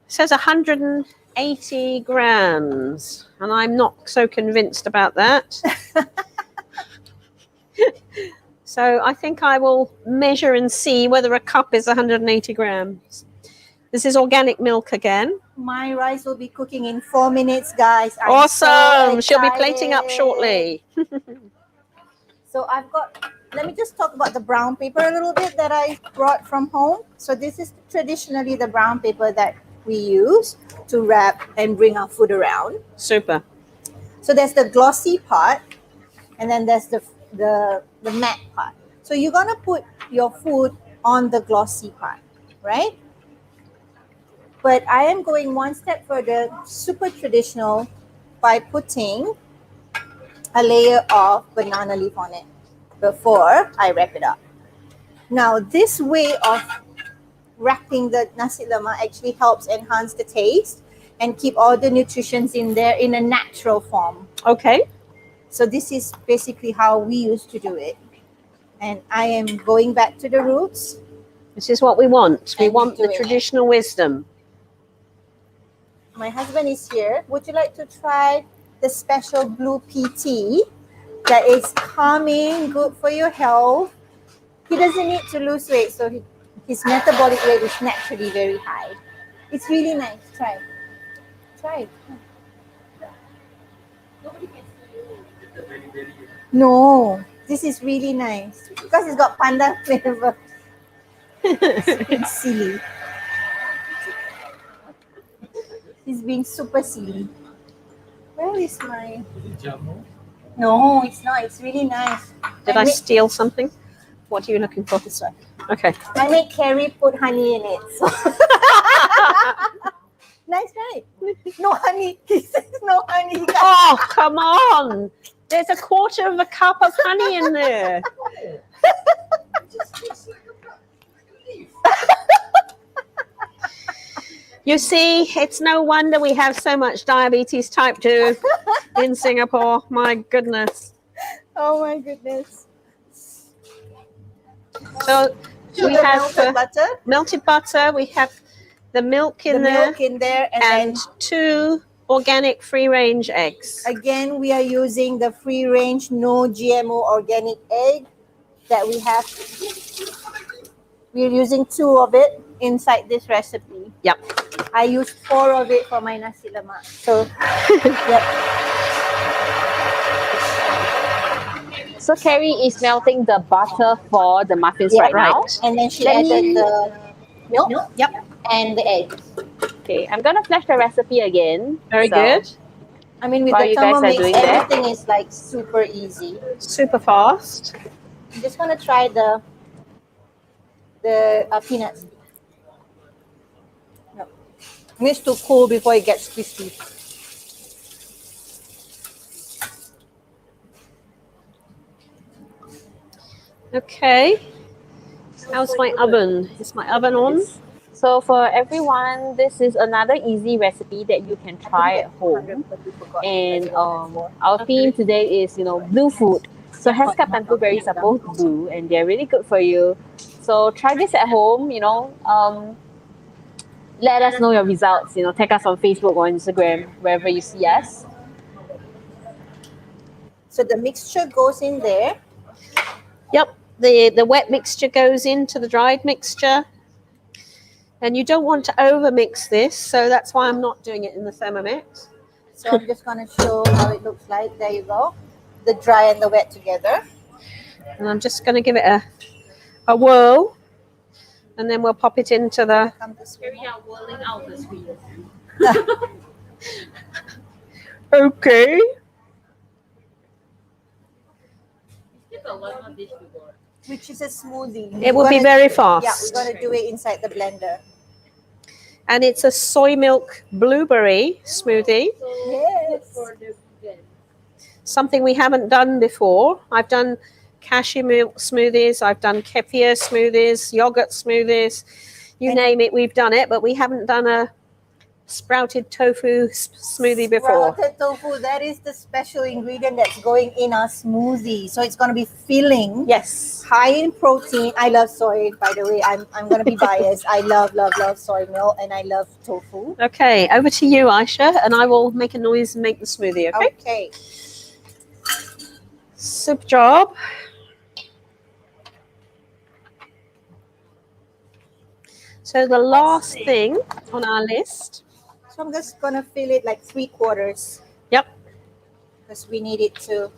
says 180 grams, and I'm not so convinced about that. So I think I will measure and see whether a cup is 180 grams. This is organic milk again. My rice will be cooking in 4 minutes, guys. I'm Awesome. so She'll be plating up excited. shortly. So I've got, let me just talk about the brown paper a little bit that I brought from home. So this is traditionally the brown paper that we use to wrap and bring our food around. Super. So there's the glossy part, and then there's the matte part. So you're gonna put your food on the glossy part, right? But I am going one step further, super traditional, by putting a layer of banana leaf on it before I wrap it up. Now, this way of wrapping the nasi lemak actually helps enhance the taste and keep all the nutrients in there in a natural form. Okay. So this is basically how we used to do it. And I am going back to the roots. This is what we want. We And want the doing it. traditional wisdom. My husband is here. Would you like to try the special blue pea tea that is calming, good for your health? He doesn't need to lose weight, so his metabolic rate is naturally very high. It's really nice. Try. Try. No, this is really nice because it's got panda flavor. It's silly. He's being super silly. Where is my... No, it's not. It's really nice. Did I steal something? What are you looking for? This one. Okay. I made Ceri put honey in it. So. Nice, right? No honey. He says no honey. Oh, come on. There's a quarter of a cup of honey in there. You see, it's no wonder we have so much diabetes type 2 in Singapore. My goodness. Oh my goodness. So So we the have melted butter, melted butter. We have the milk in the there, milk in there, and and 2 organic free-range eggs. then again we are using the free range, no GMO organic egg that we have. We're using 2 of it inside this recipe. Yep. I used 4 of it for my nasi lemak. So, yep. So Ceri is melting the butter for the muffins Yeah, right now. And then she Let added me- the milk. Yep. And the egg. Okay, I'm gonna flash the recipe again. Very So, good. I mean, with While the you guys are Thermomix, doing that. everything is like super easy. Super fast. I'm just gonna try the peanuts. No, it needs to cool before it gets crispy. Okay. How's my oven? Is my oven on? So for everyone, this is another easy recipe that you can try at home. And our theme today is, blue food. So Haskell and blueberries are both blue and they're really good for you. So try this at home, let us know your results, tag us on Facebook or Instagram, wherever you see us. So the mixture goes in there. Yep. The wet mixture goes into the dried mixture. And you don't want to over mix this, so that's why I'm not doing it in the Thermomix. So I'm just gonna show how it looks like. There you go. The dry and the wet together. And I'm just going to give it a whirl. And then we'll pop it into the... Come this way. whirling out the screen. Okay. Which is a smoothie. It will be We're gonna- very Yeah, fast. we're gonna do it inside the blender. And it's a soy milk blueberry smoothie. Yes. Something we haven't done before. I've done cashew milk smoothies. I've done kefir smoothies, yogurt smoothies. You And- name it, we've done it. But we haven't done a sprouted tofu smoothie before. Sprouted tofu, that is the special ingredient that's going in our smoothie. So it's going to be filling, Yes. high in protein. I love soy, by the way. I'm going to be biased. I love soy milk, and I love tofu. Okay, over to you, Aisha, and I will make a noise and make the smoothie, okay? Okay. Super job. So the last thing on our list. So I'm just going to fill it like 3/4. Yep. Because we need it to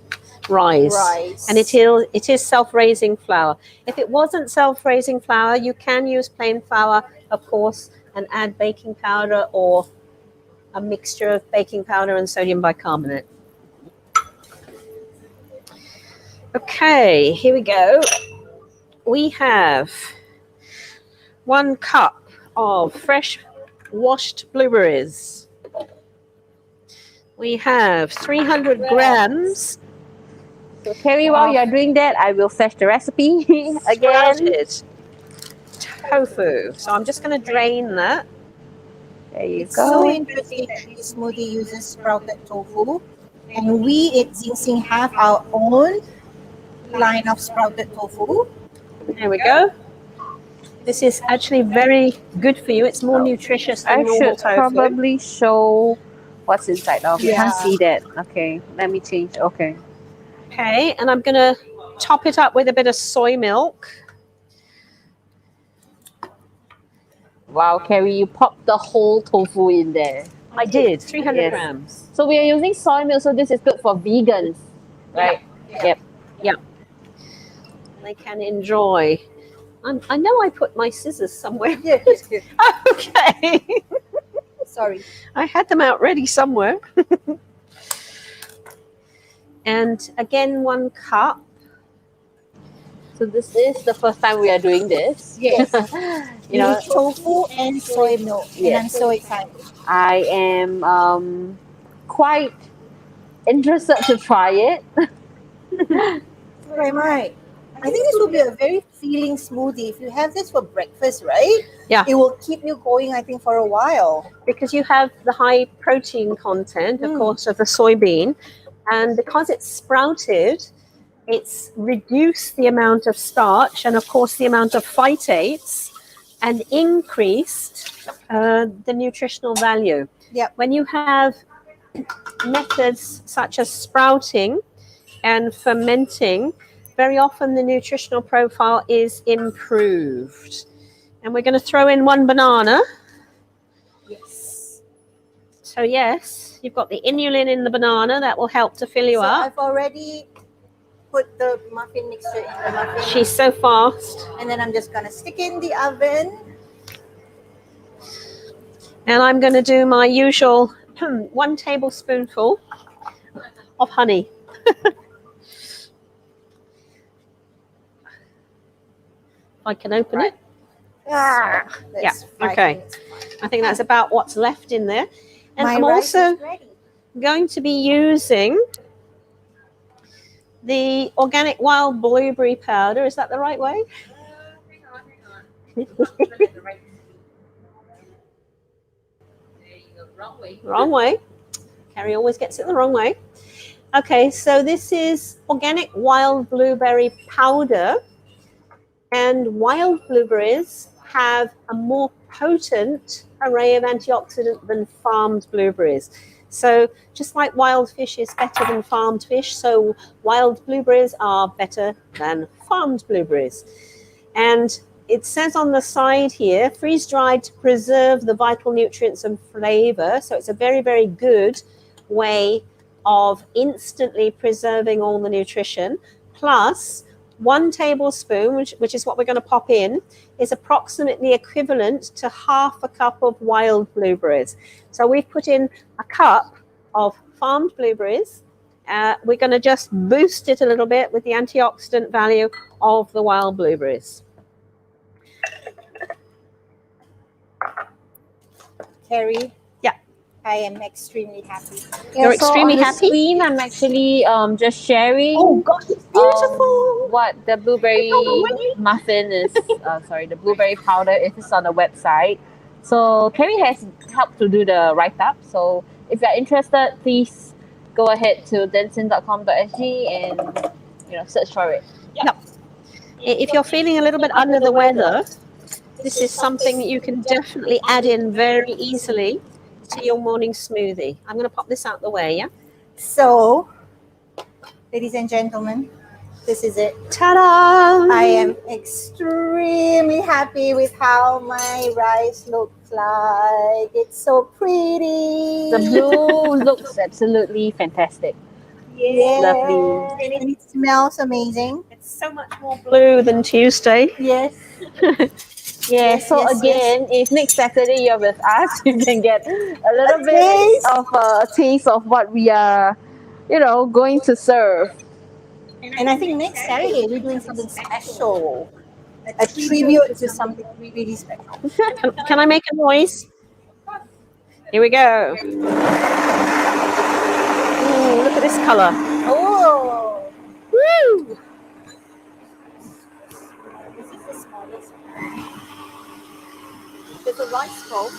Rise. rise. And it is self-raising flour. If it wasn't self-raising flour, you can use plain flour, of course, and add baking powder or a mixture of baking powder and sodium bicarbonate. Okay, here we go. We have 1 cup of fresh washed blueberries. We have 300 grams So Ceri, while you're doing that, I will fetch the recipe again. sprouted tofu. So I'm just going to drain that. There you It's so go. interesting that this smoothie uses sprouted tofu. And we at Zing Zing have our own line of sprouted tofu. There we go. This is actually very good for you. It's more nutritious than I normal should tofu. probably show what's inside. Oh, we can't Yeah. see that. Okay, let me change. Okay. Okay, and I'm going to top it up with a bit of soy milk. Wow, Ceri, you popped the whole tofu in there. I did, 300 Yes. grams. So we are using soy milk, so this is good for vegans, right? Yep. They can enjoy. I know I put my scissors somewhere. Yes. Okay. Sorry. I had them out ready somewhere. And again, 1 cup. So this is the first time we are doing this. Yes. You know, tofu and soy milk. And Yes. I'm so excited. I am quite interested to try it. So am I. I think this will be a very filling smoothie. If you have this for breakfast, right? Yeah. It will keep you going, I think, for a while. Because you have the high protein content, of course, of the soybean. And because it's sprouted, it's reduced the amount of starch and, of course, the amount of phytates and increased the nutritional value. Yep. When you have methods such as sprouting and fermenting, very often the nutritional profile is improved. And we're going to throw in 1 banana. Yes. So yes, you've got the inulin in the banana. That will help to fill you So up. I've already put the muffin mixture in the muffin. She's so fast. And then I'm just going to stick in the oven. And I'm going to do my usual 1 tablespoonful of honey. I can open it. Yeah. Yeah, okay. I think that's about what's left in there. And My I'm rice also is ready. going to be using the organic wild blueberry powder. Is that the right way? Wrong way. Carrie always gets it the wrong way. Okay, so this is organic wild blueberry powder. And wild blueberries have a more potent array of antioxidant than farmed blueberries. So just like wild fish is better than farmed fish, so wild blueberries are better than farmed blueberries. And it says on the side here, freeze-dried to preserve the vital nutrients and flavor. So it's a very, very good way of instantly preserving all the nutrition. Plus, 1 tablespoon, which is what we're going to pop in, is approximately equivalent to half a cup of wild blueberries. So we've put in a cup of farmed blueberries. We're going to just boost it a little bit with the antioxidant value of the wild blueberries. Ceri? Yeah. I am extremely happy. You're extremely on the happy? screen, I'm actually just sharing. Oh, gosh, it's beautiful. what the blueberry away. muffin is, sorry, the blueberry powder is on the website. So Ceri has helped to do the write-up. So if you're interested, please go ahead to densin.com.sg and search for it. If you're feeling a little bit under the weather, this is something that you can definitely add in very easily to your morning smoothie. I'm going to pop this out the way, yeah? So, ladies and gentlemen, this is it. Ta-da! I am extremely happy with how my rice looks like. It's so pretty. The blue looks absolutely fantastic. Yes. Lovely. And it smells amazing. It's so much more blue than Tuesday. Yes. Yeah, so yes, again, if next Saturday you're with us, you can get a little bit taste. of a taste of what we are, going to serve. And I think next Saturday we're doing something special. A tribute to something really special. Can I make a noise? Here we go. Ooh, look at this color. Oh! Woo! This is the smallest one. There's a rice bowl.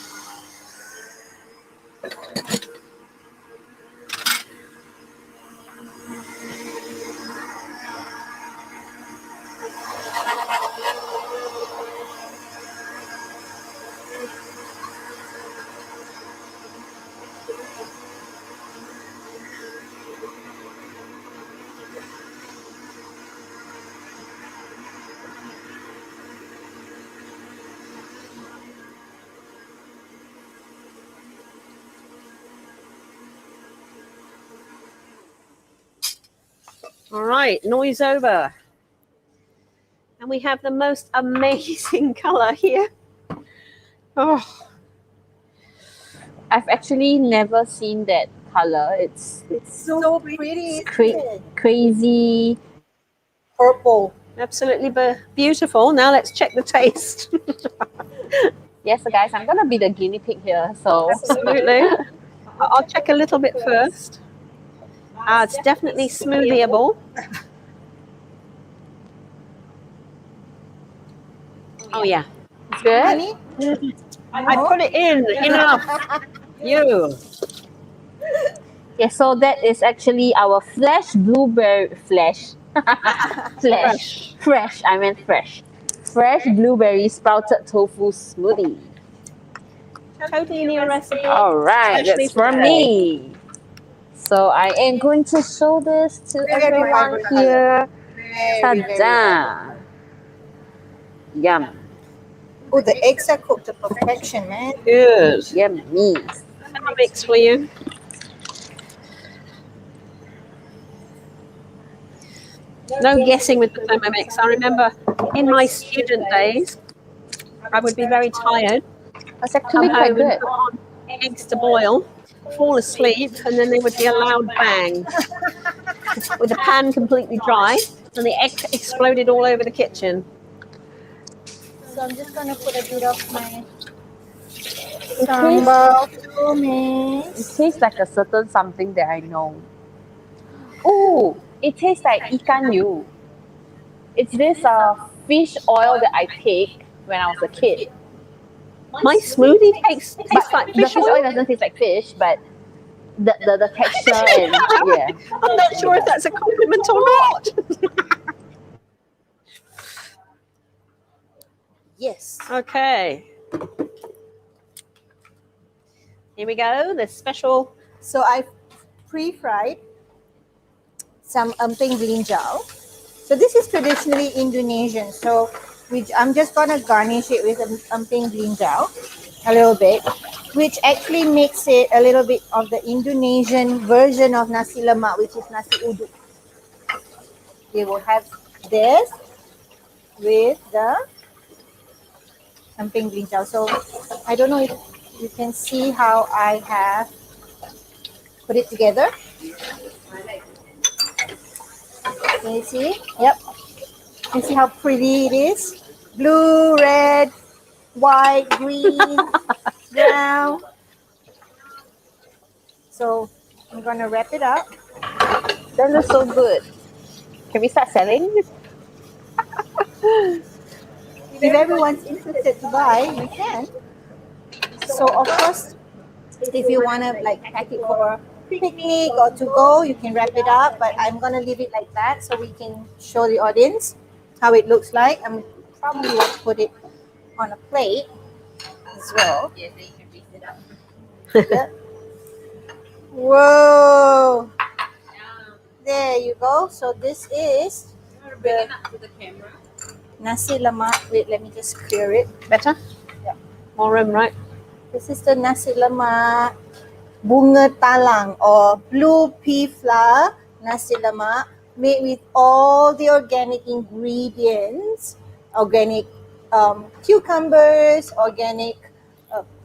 All right, noise over. And we have the most amazing color here. Oh, I've actually never seen that color. It's So pretty. crazy. Purple. absolutely beautiful. Now let's check the taste. Yes, so guys, I'm gonna be the guinea pig here. So Absolutely. I'll check a little bit first. It's definitely smoothieable. Oh yeah, it's good. Honey? I put it in enough. You. Yeah, so that is actually our fresh. I meant fresh. Fresh blueberry sprouted tofu smoothie. Totally new recipe. All right, Especially that's for today. me. So I am going to show this to Very everyone vibrant color. here. Very, very Ta-da! Yum. Oh, the eggs are cooked to perfection, man. Good. Yummy. I'll mix for you. No guessing with the Thermomix. I remember in my student days, I would be very tired. That's actually Come quite home and good. put on eggs to boil, fall asleep, and then there would be a loud bang with the pan completely dry, and the egg exploded all over the kitchen. So I'm just gonna put a bit of my sambal to It mix. tastes like a certain something that I know. Oh, it tastes like ikan yu. It's this fish oil that I take when I was a kid. My smoothie tastes like The fish fish oil oil. doesn't taste like fish, but the texture and yeah. I'm not sure if that's a compliment or not. Yes. Okay. Here we go. The special. So I pre-fried some emping brinjal. So this is traditionally Indonesian. So I'm just gonna garnish it with emping brinjal a little bit, which actually makes it a little bit of the Indonesian version of nasi lemak, which is nasi uduk. We will have this with the emping brinjal. So I don't know if you can see how I have put it together. Can you see? Yep. You see how pretty it is? Blue, red, white, green, brown. So I'm gonna wrap it up. That looks so good. Can we start selling? If everyone's interested to buy, we can. So of course, if you want to like pack it for picnic or to go, you can wrap it up. But I'm gonna leave it like that so we can show the audience how it looks like. I'm probably will put it on a plate as well. Yes, you can raise it up. Yeah. Whoa! There you go. So this is Bring it up to the camera. Nasi Lemak. Wait, let me just clear it. Better? Yeah. More room, right? This is the Nasi Lemak Bunga Talang or blue pea flour Nasi Lemak made with all the organic ingredients, organic cucumbers, organic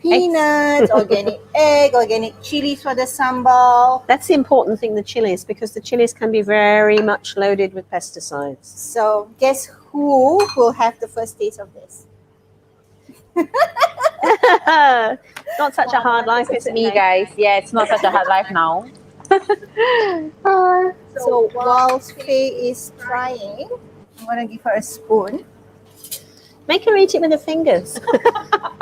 peanuts, organic egg, organic chilies for the sambal. That's the important thing, the chilies, because the chilies can be very much loaded with pesticides. So guess who will have the first taste of this? Not such a hard life, is It's it? me, Meg? guys. Yeah, it's not such a hard life now. So whilst Faye is trying, I'm gonna give her a spoon. Make her eat it with her fingers.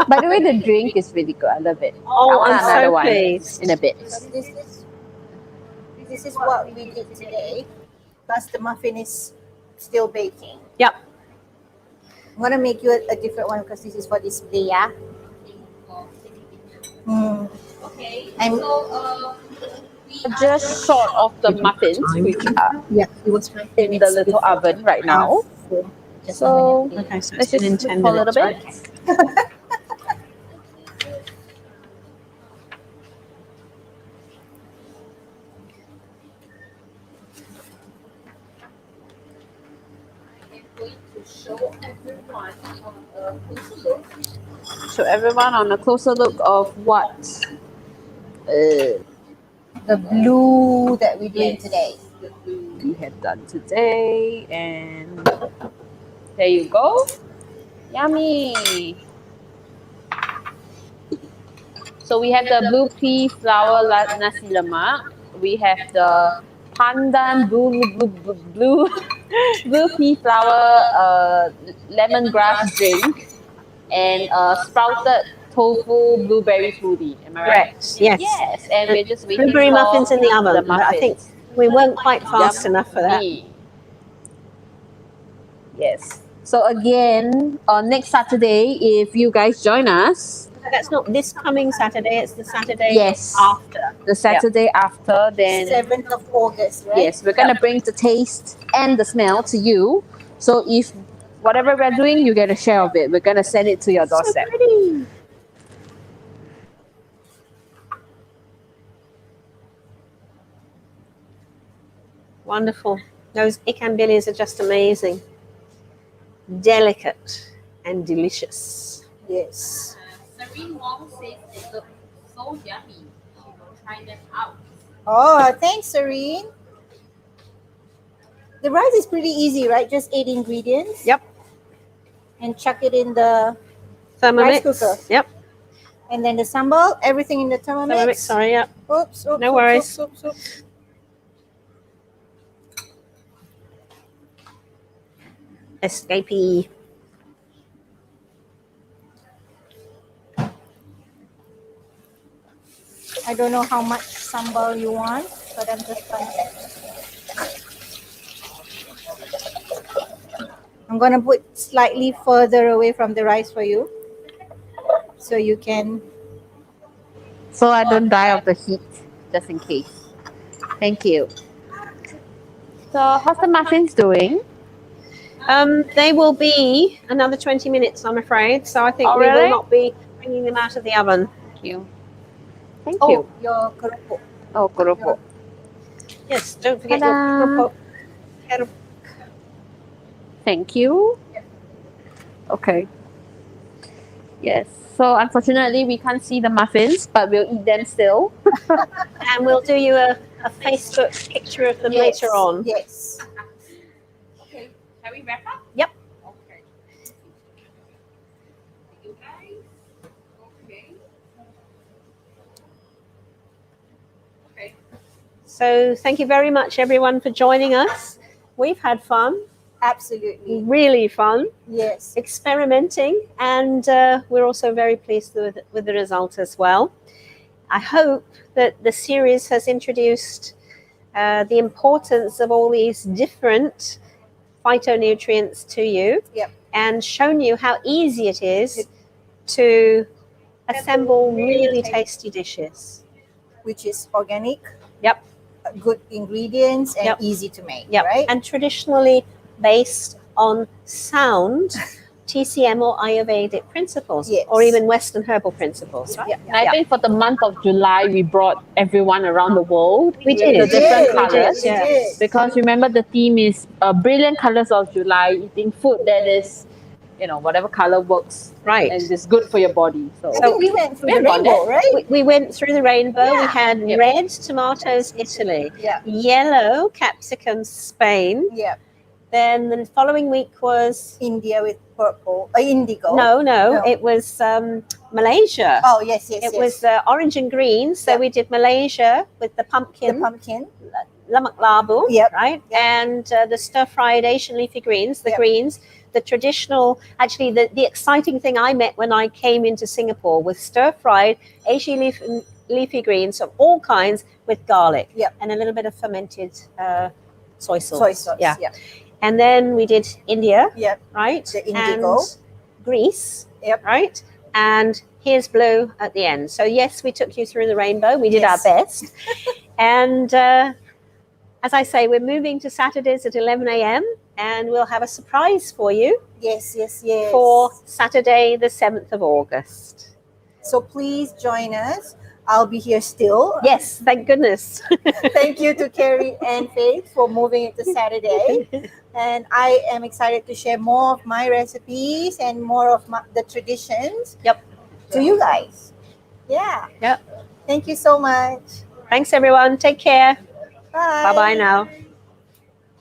By the way, the drink is really good. I love it. I Oh, want I'm another so one pleased. in a bit. So this is what we did today. Plus the muffin is still baking. Yep. I'm gonna make you a different one because this is for display, yeah. Okay. I'm Just short of the muffins, which are yeah. It was in the little oven right now. So Okay, so let's it's been in just 10 wait for a little minutes, bit. right? Show everyone on a closer look of what The blue that we're doing today. we have done today, and there you go. Yummy. So we have the blue pea flour nasi lemak. We have the pandan blue pea flour lemongrass drink, and sprouted tofu blueberry smoothie. Am I right? Correct. Yes. Yes, and we're just waiting Blueberry for muffins in the oven. the but I think muffins. we weren't quite fast enough for that. Yummy. Yes. So again, on next Saturday, if you guys join us, That's not this coming Saturday, it's the Saturday Yes. after. the Saturday after, then 7th of August, right? yes, we're gonna bring the taste and the smell to you. So if whatever we're doing, you get a share of it. We're gonna send it to your So doorstep. pretty. Wonderful. Those ikan bilis are just amazing. Delicate and delicious. Yes. Serene Wong says it looks so yummy. She will try them out. Oh, thanks, Serene. The rice is pretty easy, right? Just 8 ingredients. Yep. And chuck it in the Thermomix. Rice cooker. Yep. and then the sambal, everything in the Thermomix. Thermomix, sorry, yep. Oops, oops, No oops, worries. oops, oops, oops. Escapee. I don't know how much sambal you want, but I'm just gonna. I'm gonna put slightly further away from the rice for you, so you can. So I don't die of the heat, just in case. Thank you. So how's the muffins doing? They will be another 20 minutes, I'm afraid. So I think Oh, we will really? not be bringing them out of the oven. Thank you. Thank Oh, you. your keropok. Oh, keropok. Yes, don't forget Ta-da. your keropok. Keropok. Thank you. Okay. Yes. So unfortunately, we can't see the muffins, but we'll eat them still. And we'll do you a Facebook picture of them Yes, later on. Yes. Okay. Shall we wrap up? Yep. Okay. You guys. Okay. Okay. So thank you very much, everyone, for joining us. we've had fun, Absolutely. really fun, Yes. experimenting, and we're also very pleased with the result as well. I hope that the series has introduced the importance of all these different phytonutrients to you, Yep. and shown you how easy it is to assemble really tasty dishes. Which is organic. Yep. Good ingredients and Yep. easy to make. Yep. Right. And traditionally based on sound TCM or Ayurvedic principles, Yes. or even Western herbal principles, right? Yeah. And I think for the month of July, we brought everyone around the world We with did. the different We did. colors. We Yeah. did. Because remember, the theme is brilliant colors of July, eating food that is, whatever color works Right. and is good for your body. I So think we went through we the have got rainbow, that. right? We went through the rainbow. We Yeah. had Yep. red tomatoes, Italy, Yeah. yellow capsicum, Spain. Yeah. Then the following week was India with purple, indigo. no, it was Malaysia. Oh yes, yes, It yes. was orange and green. So Yep. we did Malaysia with the the pumpkin, pumpkin. lemak labu, Yep. right? Yep. And the stir-fried Asian leafy greens, the Yep. greens, the traditional. Actually, the exciting thing I met when I came into Singapore was stir-fried Asian leafy greens of all kinds with garlic. Yep. And a little bit of fermented soy sauce. Soy sauce. Yeah. Yeah. And then we did India, Yep. right? The indigo. And Greece, Yep. right? And here's blue at the end. So yes, we took you through the rainbow. We did Yes. our best. And as I say, we're moving to Saturdays at 11 a.m. and we'll have a surprise for you Yes, yes, yes. for Saturday, the 7th of August. So please join us. I'll be here still. Yes, thank goodness. Thank you to Ceri and Faith for moving it to Saturday. And I am excited to share more of my recipes and more of the traditions. Yep. To you guys. Yeah. Yep. Thank you so much. Thanks, everyone. Take care. Bye. Bye-bye now.